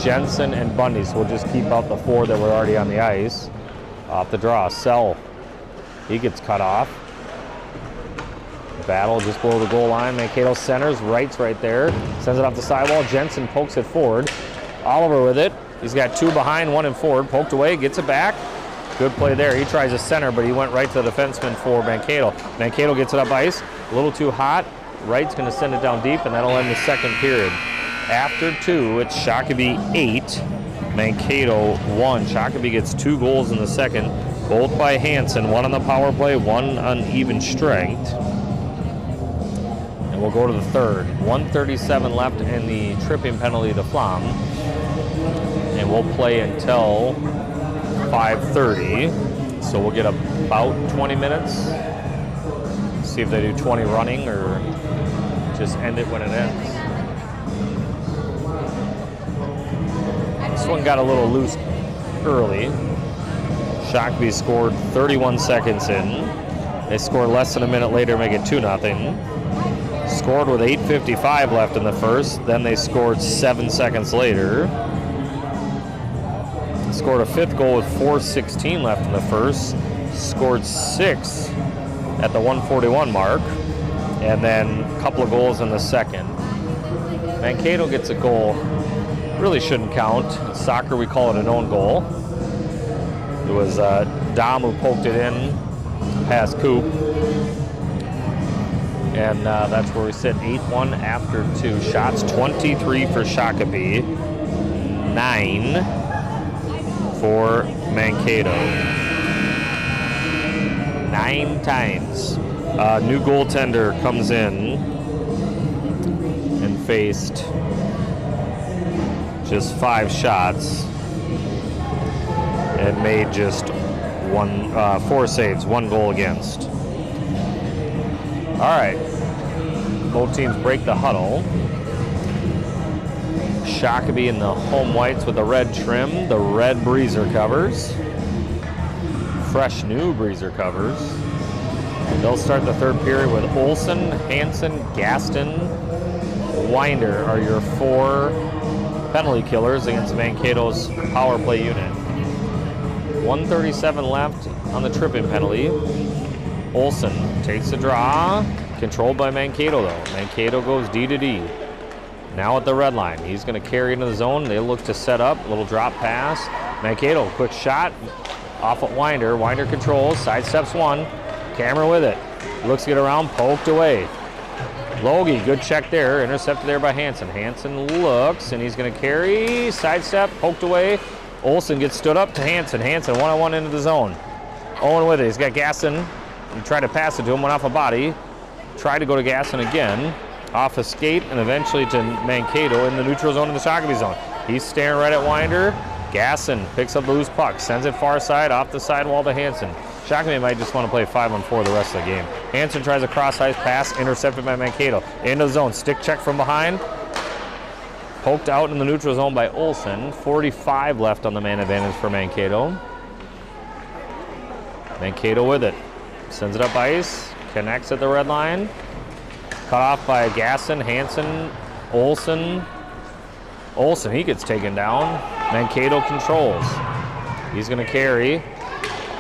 Jensen, and Bundy. So we'll just keep out the four that were already on the ice. Off the draw, Sell. He gets cut off. Battle just below the goal line. Mankato centers. Wright's right there. Sends it off the sidewall. Jensen pokes it forward. Oliver with it. He's got two behind, one in forward. Poked away, gets it back. Good play there. He tries a center, but he went right to the defenseman for Mankato. Mankato gets it up ice. A little too hot. Wright's going to send it down deep, and that'll end the second period. After two, it's Shakopee 8, Mankato 1. Shakopee gets 2 goals in the second, both by Hansen. One on the power play, one on even strength. And we'll go to the third. 1:37 left in the tripping penalty to Flom. And we'll play until 5:30. So we'll get about 20 minutes. See if they do 20 running or just end it when it ends. This one got a little loose early. Shakopee scored 31 seconds in. They scored less than a minute later, make it 2-0. Scored with 8:55 left in the first. Then they scored 7 seconds later. Scored a 5th goal with 4:16 left in the first. Scored 6 at the 1:41 mark, and then a couple of goals in the second. Mankato gets a goal. Really shouldn't count. In soccer, we call it an own goal. It was Dom who poked it in past Coop. And that's where we sit 8-1 after 2 shots. 23 for Shakopee, 9 for Mankato. 9 times. New goaltender comes in and faced just 5 shots and made just 4 saves, 1 goal against. All right, both teams break the huddle. Shakopee in the home whites with the red trim, the red breezer covers. fresh new breezer covers. They'll start the third period with Olson, Hansen, Gaston, Winder are your 4 penalty killers against Mankato's power play unit. 1:37 left on the tripping penalty. Olson takes the draw, controlled by Mankato though. Mankato goes D to D. Now at the red line, he's going to carry into the zone. They look to set up, little drop pass. Mankato, quick shot, off at Winder. Winder controls, sidesteps one. Camera with it. Looks to get around, poked away. Logie, good check there, intercepted there by Hansen. Hansen looks, and he's going to carry, sidestep, poked away. Olson gets stood up to Hansen. Hansen one-on-one into the zone. Owen with it, he's got Gaston. He tried to pass it to him, went off a body. Tried to go to Gaston again. Off a skate, and eventually to Mankato in the neutral zone in the Shakopee zone. He's staring right at Winder. Gaston picks up the loose puck, sends it far side, off the sidewall to Hansen. Shakopee might just want to play 5-on-4 the rest of the game. Hansen tries a cross-ice pass, intercepted by Mankato. Into the zone, stick check from behind. Poked out in the neutral zone by Olson. 45 left on the man advantage for Mankato. Mankato with it. Sends it up ice, connects at the red line. Cut off by Gaston, Hansen, Olson. Olson, he gets taken down. Mankato controls. He's going to carry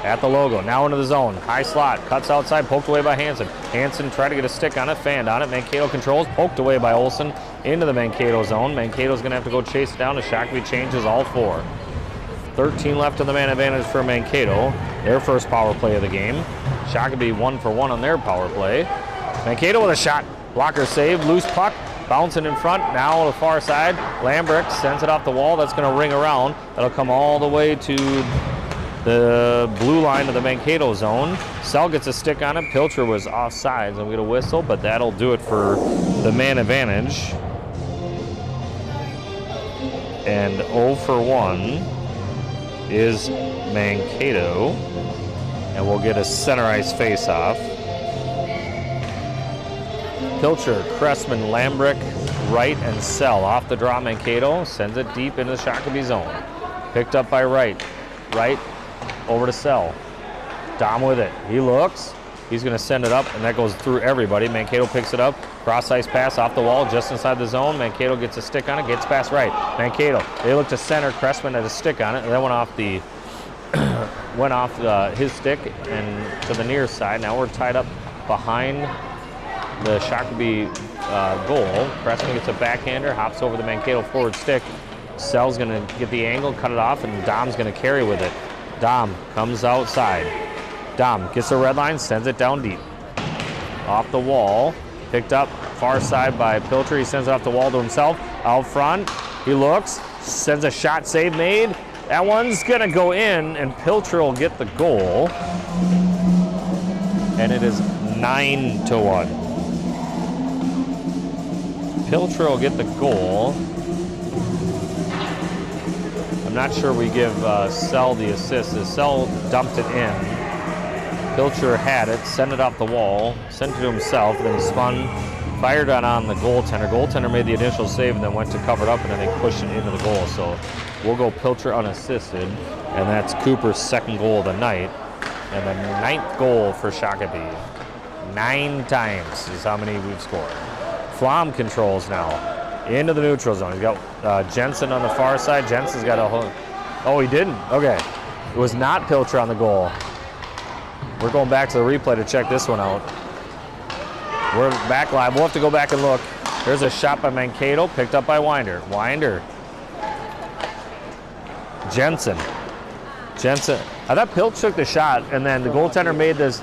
at the logo. Now into the zone. High slot. Cuts outside. Poked away by Hansen. Hansen tried to get a stick on it. Fanned on it. Mankato controls. Poked away by Olson into the Mankato zone. Mankato's going to have to go chase it down. The Shakopee changes all 4. 13 left on the man advantage for Mankato. Their first power play of the game. Shakopee 1 for 1 on their power play. Mankato with a shot. Blocker save. Loose puck. Bouncing in front. Now on the far side. Lambrick sends it off the wall. That's going to ring around. That'll come all the way to the blue line of the Mankato zone. Sell gets a stick on it. Pilcher was offsides, and we get a whistle, but that'll do it for the man advantage. And 0 for 1 is Mankato, and we'll get a center ice face-off. Pilcher, Cressman, Lambrick, Wright, and Sell off the draw. Mankato sends it deep into the Shakopee zone. Picked up by Wright. Wright over to Sell. Dom with it. He looks. He's going to send it up, and that goes through everybody. Mankato picks it up. Cross-ice pass off the wall just inside the zone. Mankato gets a stick on it, gets past Wright. Mankato, they look to center. Cressman had a stick on it, and then went off his stick and to the near side. Now we're tied up behind the Shakopee goal. Cressman gets a backhander, hops over the Mankato forward stick. Sell's going to get the angle, cut it off, and Dom's going to carry with it. Dom comes outside. Dom gets the red line, sends it down deep. Off the wall, picked up far side by Pilcher. He sends it off the wall to himself. Out front, he looks, sends a shot, save made. That one's going to go in, and Pilcher will get the goal. And it is 9-1. Pilcher will get the goal. I'm not sure we give Sell the assist. Sell dumped it in. Pilcher had it, sent it off the wall, sent it to himself, then he spun, fired on the goaltender. Goaltender made the initial save and then went to cover it up, and then they pushed it into the goal. So we'll go Pilcher unassisted, and that's Cooper's second goal of the night, and the 9th goal for Shakopee. 9 times is how many we've scored. Flom controls now into the neutral zone. He's got Jensen on the far side. Jensen's got a whole... Oh, he didn't? Okay. It was not Pilcher on the goal. We're going back to the replay to check this one out. We're back live. We'll have to go back and look. There's a shot by Mankato, picked up by Winder. Winder. Jensen. I thought Pilch took the shot, and then the goaltender made this.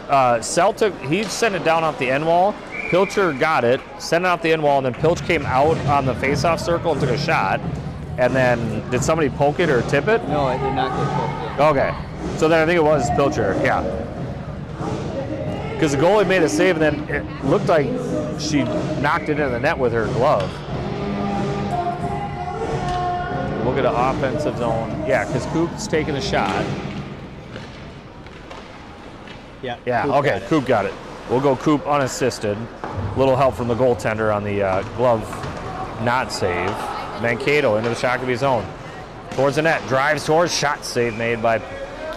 He sent it down off the end wall. Pilcher got it, sent it off the end wall, and then Pilch came out on the face-off circle and took a shot. And then, did somebody poke it or tip it? No, I did not get poked. Okay. So then I think it was Pilcher, yeah. Because the goalie made a save, and then it looked like she knocked it into the net with her glove. Look at the offensive zone. Yeah, because Coop's taking a shot. Yeah, okay, Coop got it. We'll go Coop unassisted. Little help from the goaltender on the glove not save. Mankato into the Shakopee zone. Towards the net, drives towards, shot save made by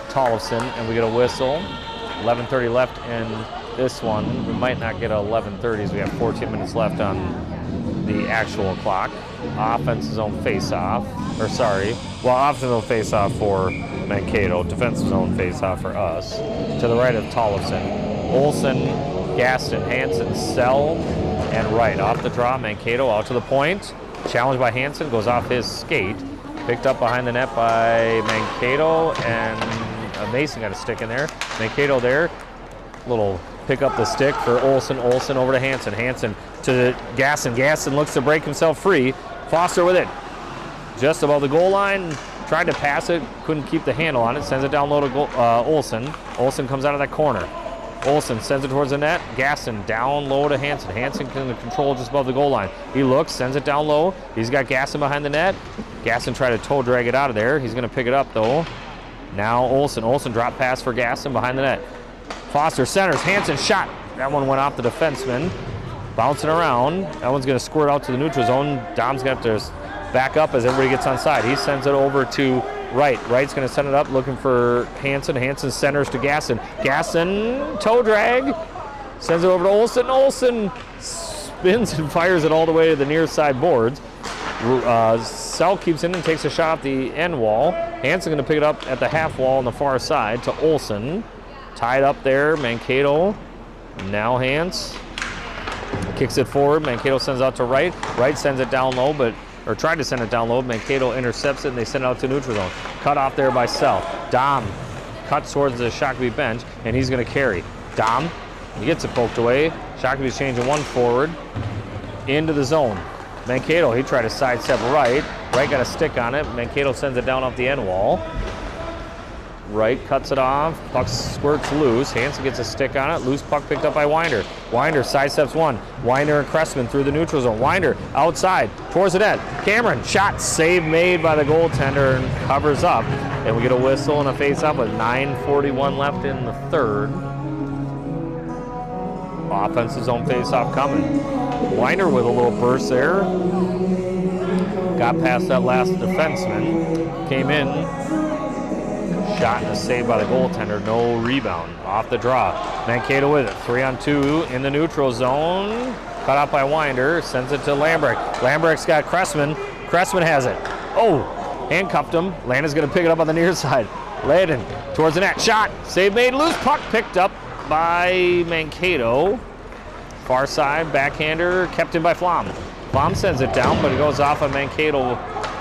Tollefson, and we get a whistle. 11:30 left in this one. We might not get a 11:30 as we have 14 minutes left on the actual clock. Offensive zone face-off, offensive zone face-off for Mankato, defensive zone face-off for us. To the right of Tollefson. Olson, Gaston, Hansen, Sell, and right. Off the draw, Mankato out to the point. Challenged by Hansen, goes off his skate. Picked up behind the net by Mankato, and Mason got a stick in there. Mankato there, little pick up the stick for Olson. Olson over to Hansen. Hansen to Gaston. Gaston looks to break himself free. Foster with it. Just above the goal line. Tried to pass it. Couldn't keep the handle on it. Sends it down low to Olson. Olson comes out of that corner. Olson sends it towards the net. Gaston down low to Hansen. Hansen can control just above the goal line. He looks, sends it down low. He's got Gaston behind the net. Gaston tried to toe drag it out of there. He's going to pick it up though. Now Olson. Olson drop pass for Gaston behind the net. Foster centers. Hansen shot. That one went off the defenseman. Bouncing around. That one's going to squirt out to the neutral zone. Dom's going to have to back up as everybody gets on side. He sends it over to Wright. Wright's going to send it up looking for Hansen. Hansen centers to Gaston. Gaston toe drag. Sends it over to Olson. Olson spins and fires it all the way to the near side boards. Sell keeps in and takes a shot at the end wall. Hansen going to pick it up at the half wall on the far side to Olson. Tied up there, Mankato. Now Hans kicks it forward. Mankato sends out to Wright. Wright sends it down low, or tried to send it down low. Mankato intercepts it, and they send it out to neutral zone. Cut off there by Sell. Dom cuts towards the Shakopee bench, and he's going to carry. Dom, he gets it poked away. Shakopee's changing one forward into the zone. Mankato, he tried to sidestep Wright. Wright got a stick on it. Mankato sends it down off the end wall. Wright cuts it off. Puck squirts loose. Hansen gets a stick on it. Loose puck picked up by Winder. Winder sidesteps one. Winder and Cressman through the neutral zone. Winder outside towards the net. Cameron shot. Save made by the goaltender and covers up. And we get a whistle and a face-off with 9:41 left in the third. Offensive zone face-off coming. Winder with a little burst there. Got past that last defenseman. Came in. Shot and a save by the goaltender. No rebound. Off the draw. Mankato with it. 3-on-2 in the neutral zone. Cut out by Winder. Sends it to Lambrecht. Lambrecht's got Cressman. Cressman has it. Oh! Handcuffed him. Landon's going to pick it up on the near side. Landon towards the net. Shot. Save made. Loose puck picked up by Mankato. Far side. Backhander. Kept in by Flom. Flom sends it down, but it goes off of Mankato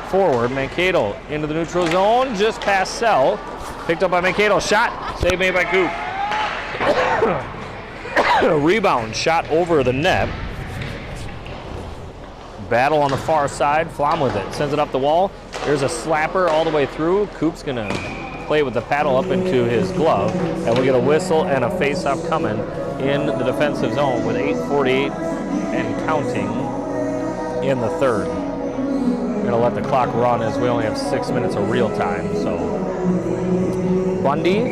forward. Mankato into the neutral zone. Just past Sell. Picked up by Mankato. Shot. Save made by Coop. Rebound. Shot over the net. Battle on the far side. Flom with it. Sends it up the wall. There's a slapper all the way through. Coop's going to play with the paddle up into his glove. And we get a whistle and a face-off coming in the defensive zone with 8:48 and counting in the third. We're going to let the clock run as we only have 6 minutes of real time. So Bundy,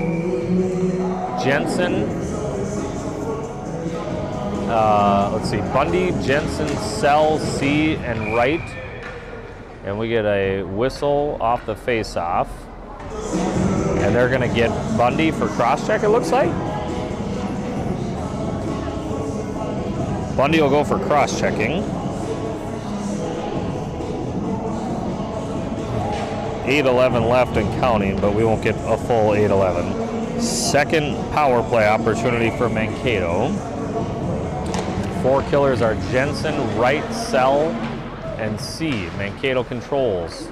Jensen, let's see, Bundy, Jensen, Sell, C, and Wright. And we get a whistle off the face-off. And they're going to get Bundy for cross-check, it looks like. Bundy will go for cross-checking. 8:11 left and counting, but we won't get a full 8:11. Second power play opportunity for Mankato. Four killers are Jensen, Wright, Sell, and C. Mankato controls.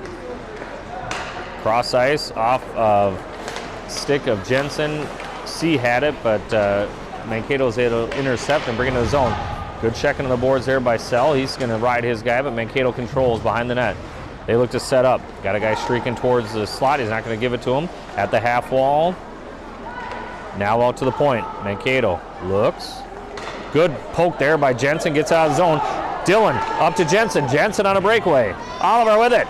Cross ice off of stick of Jensen. C had it, but Mankato's able to intercept and bring it to the zone. Good checking on the boards there by Sell. He's going to ride his guy, but Mankato controls behind the net. They look to set up. Got a guy streaking towards the slot. He's not going to give it to him. At the half wall. Now out to the point. Mankato looks. Good poke there by Jensen. Gets out of the zone. Dylan up to Jensen. Jensen on a breakaway. Oliver with it.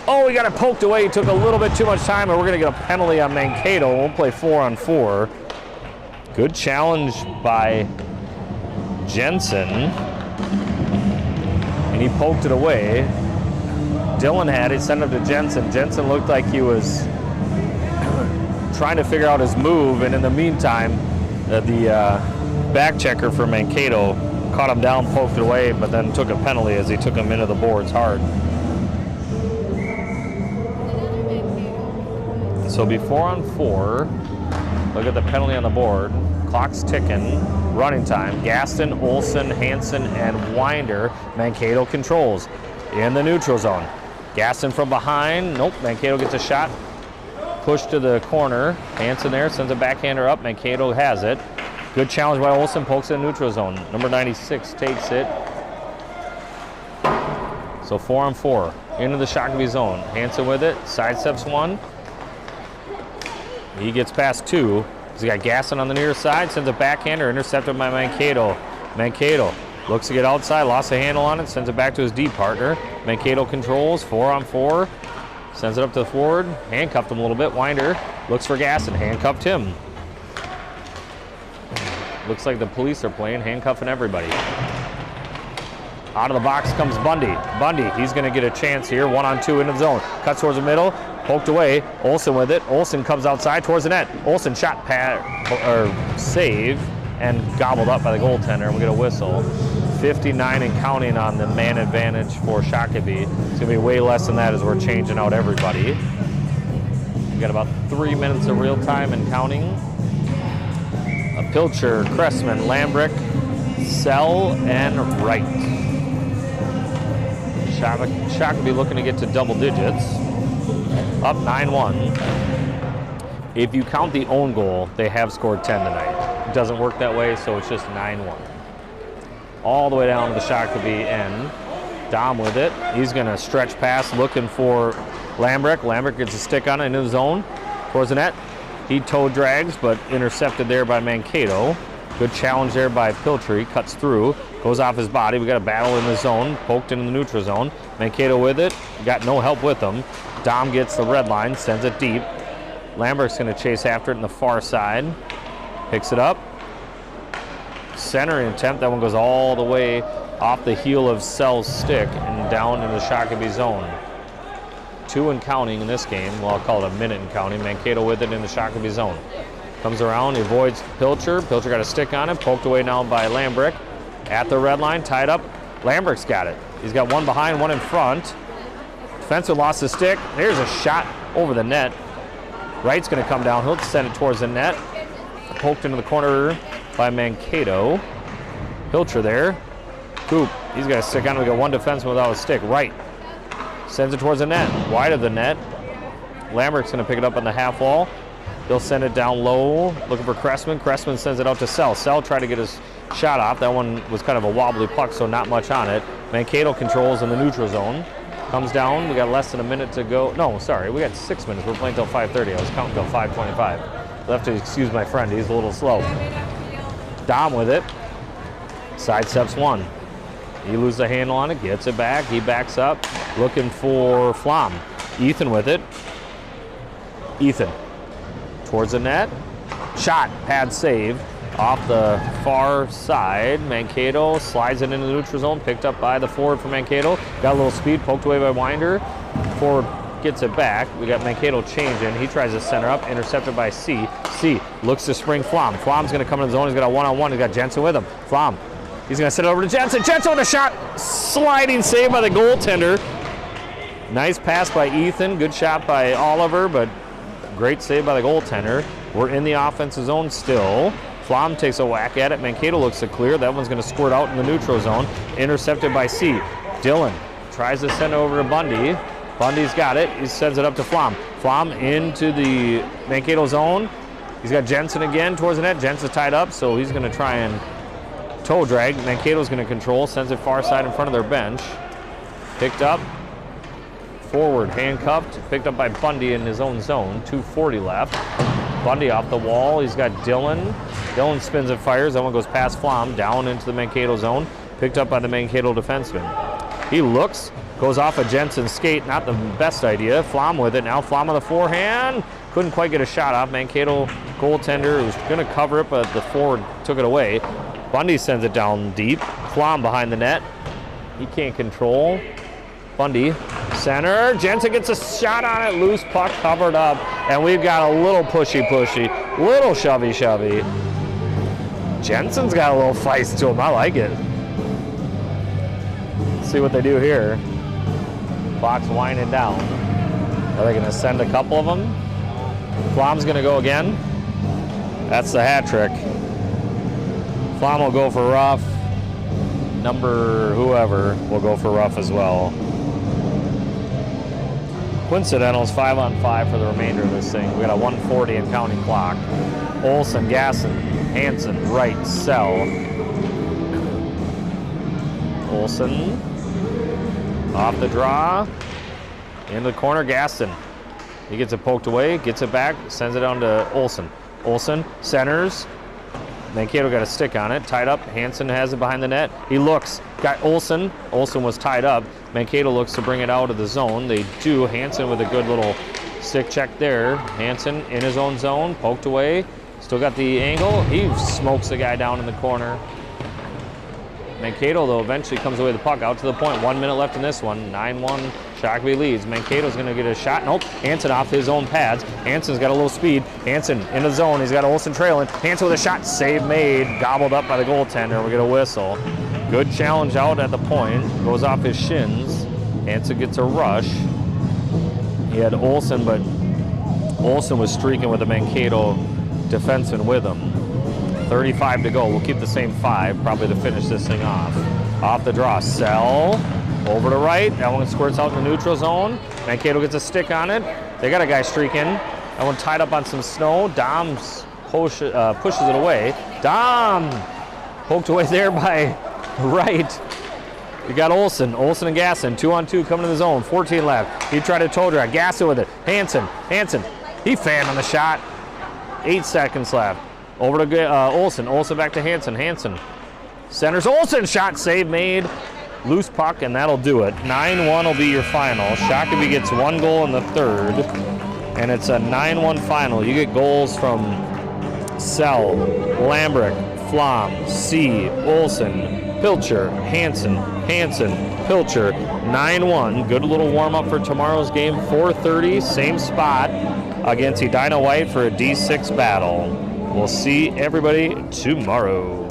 Oh, he got it poked away. He took a little bit too much time, and we're going to get a penalty on Mankato. We'll play 4-on-4. Good challenge by Jensen. And he poked it away. Dylan had it, sent it to Jensen. Jensen looked like he was trying to figure out his move, and in the meantime, the back checker for Mankato caught him down, poked it away, but then took a penalty as he took him into the boards hard. So be 4-on-4. Look at the penalty on the board. Clock's ticking. Running time. Gaston, Olsen, Hansen, and Winder. Mankato controls in the neutral zone. Gaston from behind. Nope. Mankato gets a shot. Push to the corner. Hansen there sends a backhander up. Mankato has it. Good challenge by Olsen. Pokes in the neutral zone. Number 96 takes it. So 4-on-4 into the Shakopee zone. Hansen with it. Sidesteps one. He gets past two. He's got Gaston on the near side, sends a backhander, intercepted by Mankato. Mankato looks to get outside, lost the handle on it, sends it back to his D partner. Mankato controls, 4-on-4, sends it up to the forward, handcuffed him a little bit. Winder looks for Gaston, handcuffed him. Looks like the police are playing, handcuffing everybody. Out of the box comes Bundy. Bundy, he's going to get a chance here, 1-on-2 into the zone. Cuts towards the middle. Poked away, Olsen with it. Olsen comes outside towards the net. Olsen shot save and gobbled up by the goaltender. We get a whistle. 59 and counting on the man advantage for Shakopee. It's going to be way less than that as we're changing out everybody. We got about 3 minutes of real time and counting. Pilcher, Cressman, Lambrick, Sell, and Wright. Shakopee looking to get to double digits. Up 9-1. If you count the own goal, they have scored 10 tonight. It doesn't work that way, so it's just 9-1. All the way down to the Shakopee end. Dom with it. He's going to stretch pass looking for Lambrick. Lambrick gets a stick on it into the zone towards the net. He toe drags, but intercepted there by Mankato. Good challenge there by Pilcher. He cuts through, goes off his body. We got a battle in the zone, poked into the neutral zone. Mankato with it. Got no help with him. Dom gets the red line, sends it deep. Lambert's going to chase after it in the far side. Picks it up. Centering attempt. That one goes all the way off the heel of Sell's stick and down in the Shakopee zone. 2 and counting in this game. Well, I'll call it a minute and counting. Mankato with it in the Shakopee zone. Comes around, he avoids Pilcher. Pilcher got a stick on it. Poked away now by Lambrick. At the red line, tied up. Lambrick's got it. He's got one behind, one in front. Defenseman lost his stick. There's a shot over the net. Wright's going to come down. He'll send it towards the net. Poked into the corner by Mankato. Pilcher there. Coop, he's got a stick on it. We got one defenseman without a stick. Wright sends it towards the net. Wide of the net. Lambert's going to pick it up on the half wall. They'll send it down low, looking for Cressman. Cressman sends it out to Sell. Sell tried to get his shot off. That one was kind of a wobbly puck, so not much on it. Mankato controls in the neutral zone. Comes down. We got less than a minute to go. No, sorry, we got 6 minutes. We're playing till 5:30. I was counting till 5:25. You'll have to excuse my friend. He's a little slow. Dom with it. Sidesteps one. He loses the handle on it, gets it back. He backs up, looking for Flom. Ethan with it. Ethan towards the net. Shot, pad save. Off the far side, Mankato slides it into the neutral zone, picked up by the forward for Mankato. Got a little speed, poked away by Winder. Forward gets it back. We got Mankato changing. He tries to center up, intercepted by C. C looks to spring Flom. Flom's going to come in the zone. He's got a one-on-one. He's got Jensen with him. Flom, he's going to send it over to Jensen. Jensen with a shot. Sliding save by the goaltender. Nice pass by Ethan. Good shot by Oliver, but great save by the goaltender. We're in the offensive zone still. Flom takes a whack at it. Mankato looks to clear. That one's going to squirt out in the neutral zone. Intercepted by C. Dillon tries to send it over to Bundy. Bundy's got it. He sends it up to Flom. Flom into the Mankato zone. He's got Jensen again towards the net. Jensen's tied up, so he's going to try and toe drag. Mankato's going to control. Sends it far side in front of their bench. Picked up. Forward, handcuffed. Picked up by Bundy in his own zone. 2:40 left. Bundy off the wall. He's got Dillon. Dillon spins and fires. That one goes past Flom, down into the Mankato zone. Picked up by the Mankato defenseman. He looks, goes off a Jensen skate. Not the best idea. Flom with it. Now Flom on the forehand. Couldn't quite get a shot off. Mankato goaltender was going to cover it, but the forward took it away. Bundy sends it down deep. Flom behind the net. He can't control. Bundy Center, Jensen gets a shot on it, loose puck covered up, and we've got a little pushy, little shovey. Jensen's got a little feist to him, I like it. Let's see what they do here. Clock's winding down. Are they gonna send a couple of them? Flom's gonna go again. That's the hat trick. Flom will go for rough. Number whoever will go for rough as well. Coincidentals 5-on-5 for the remainder of this thing. We got a 1:40 and counting clock. Olsen, Gasson, Hansen, Wright, Sell. Olsen off the draw. Into the corner, Gaston. He gets it poked away, gets it back, sends it down to Olsen. Olsen centers. Mankato got a stick on it, tied up. Hansen has it behind the net. He looks, got Olsen. Olsen was tied up. Mankato looks to bring it out of the zone. They do. Hansen with a good little stick check there. Hansen in his own zone, poked away. Still got the angle. He smokes the guy down in the corner. Mankato, though, eventually comes away with the puck out to the point. 1 minute left in this one. 9-1, Shakopee leads. Mankato's going to get a shot. Nope. Hansen off his own pads. Hansen's got a little speed. Hansen in the zone. He's got Olsen trailing. Hansen with a shot. Save made. Gobbled up by the goaltender. We get a whistle. Good challenge out at the point. Goes off his shins. Hansen gets a rush. He had Olsen, but Olsen was streaking with the Mankato defenseman with him. 35 to go. We'll keep the same 5 probably to finish this thing off. Off the draw. Sell. Over to right. That one squirts out in the neutral zone. Mankato gets a stick on it. They got a guy streaking. That one tied up on some snow. Dom's pushes it away. Dom poked away there by Wright. You got Olsen. Olsen and Gasson. 2-on-2 coming to the zone. 14 left. He tried to toe drag. Gasson with it. Hansen. He fanned on the shot. 8 seconds left. Over to Olsen. Olsen back to Hansen. Hansen centers. Olsen shot, save made. Loose puck, and that'll do it. 9-1 will be your final. Shakopee gets 1 goal in the third, and it's a 9-1 final. You get goals from Sell, Lambrick, Flom, C, Olsen, Pilcher, Hansen, Pilcher. 9-1. Good little warm-up for tomorrow's game. 4:30, same spot against Edina White for a D6 battle. We'll see everybody tomorrow.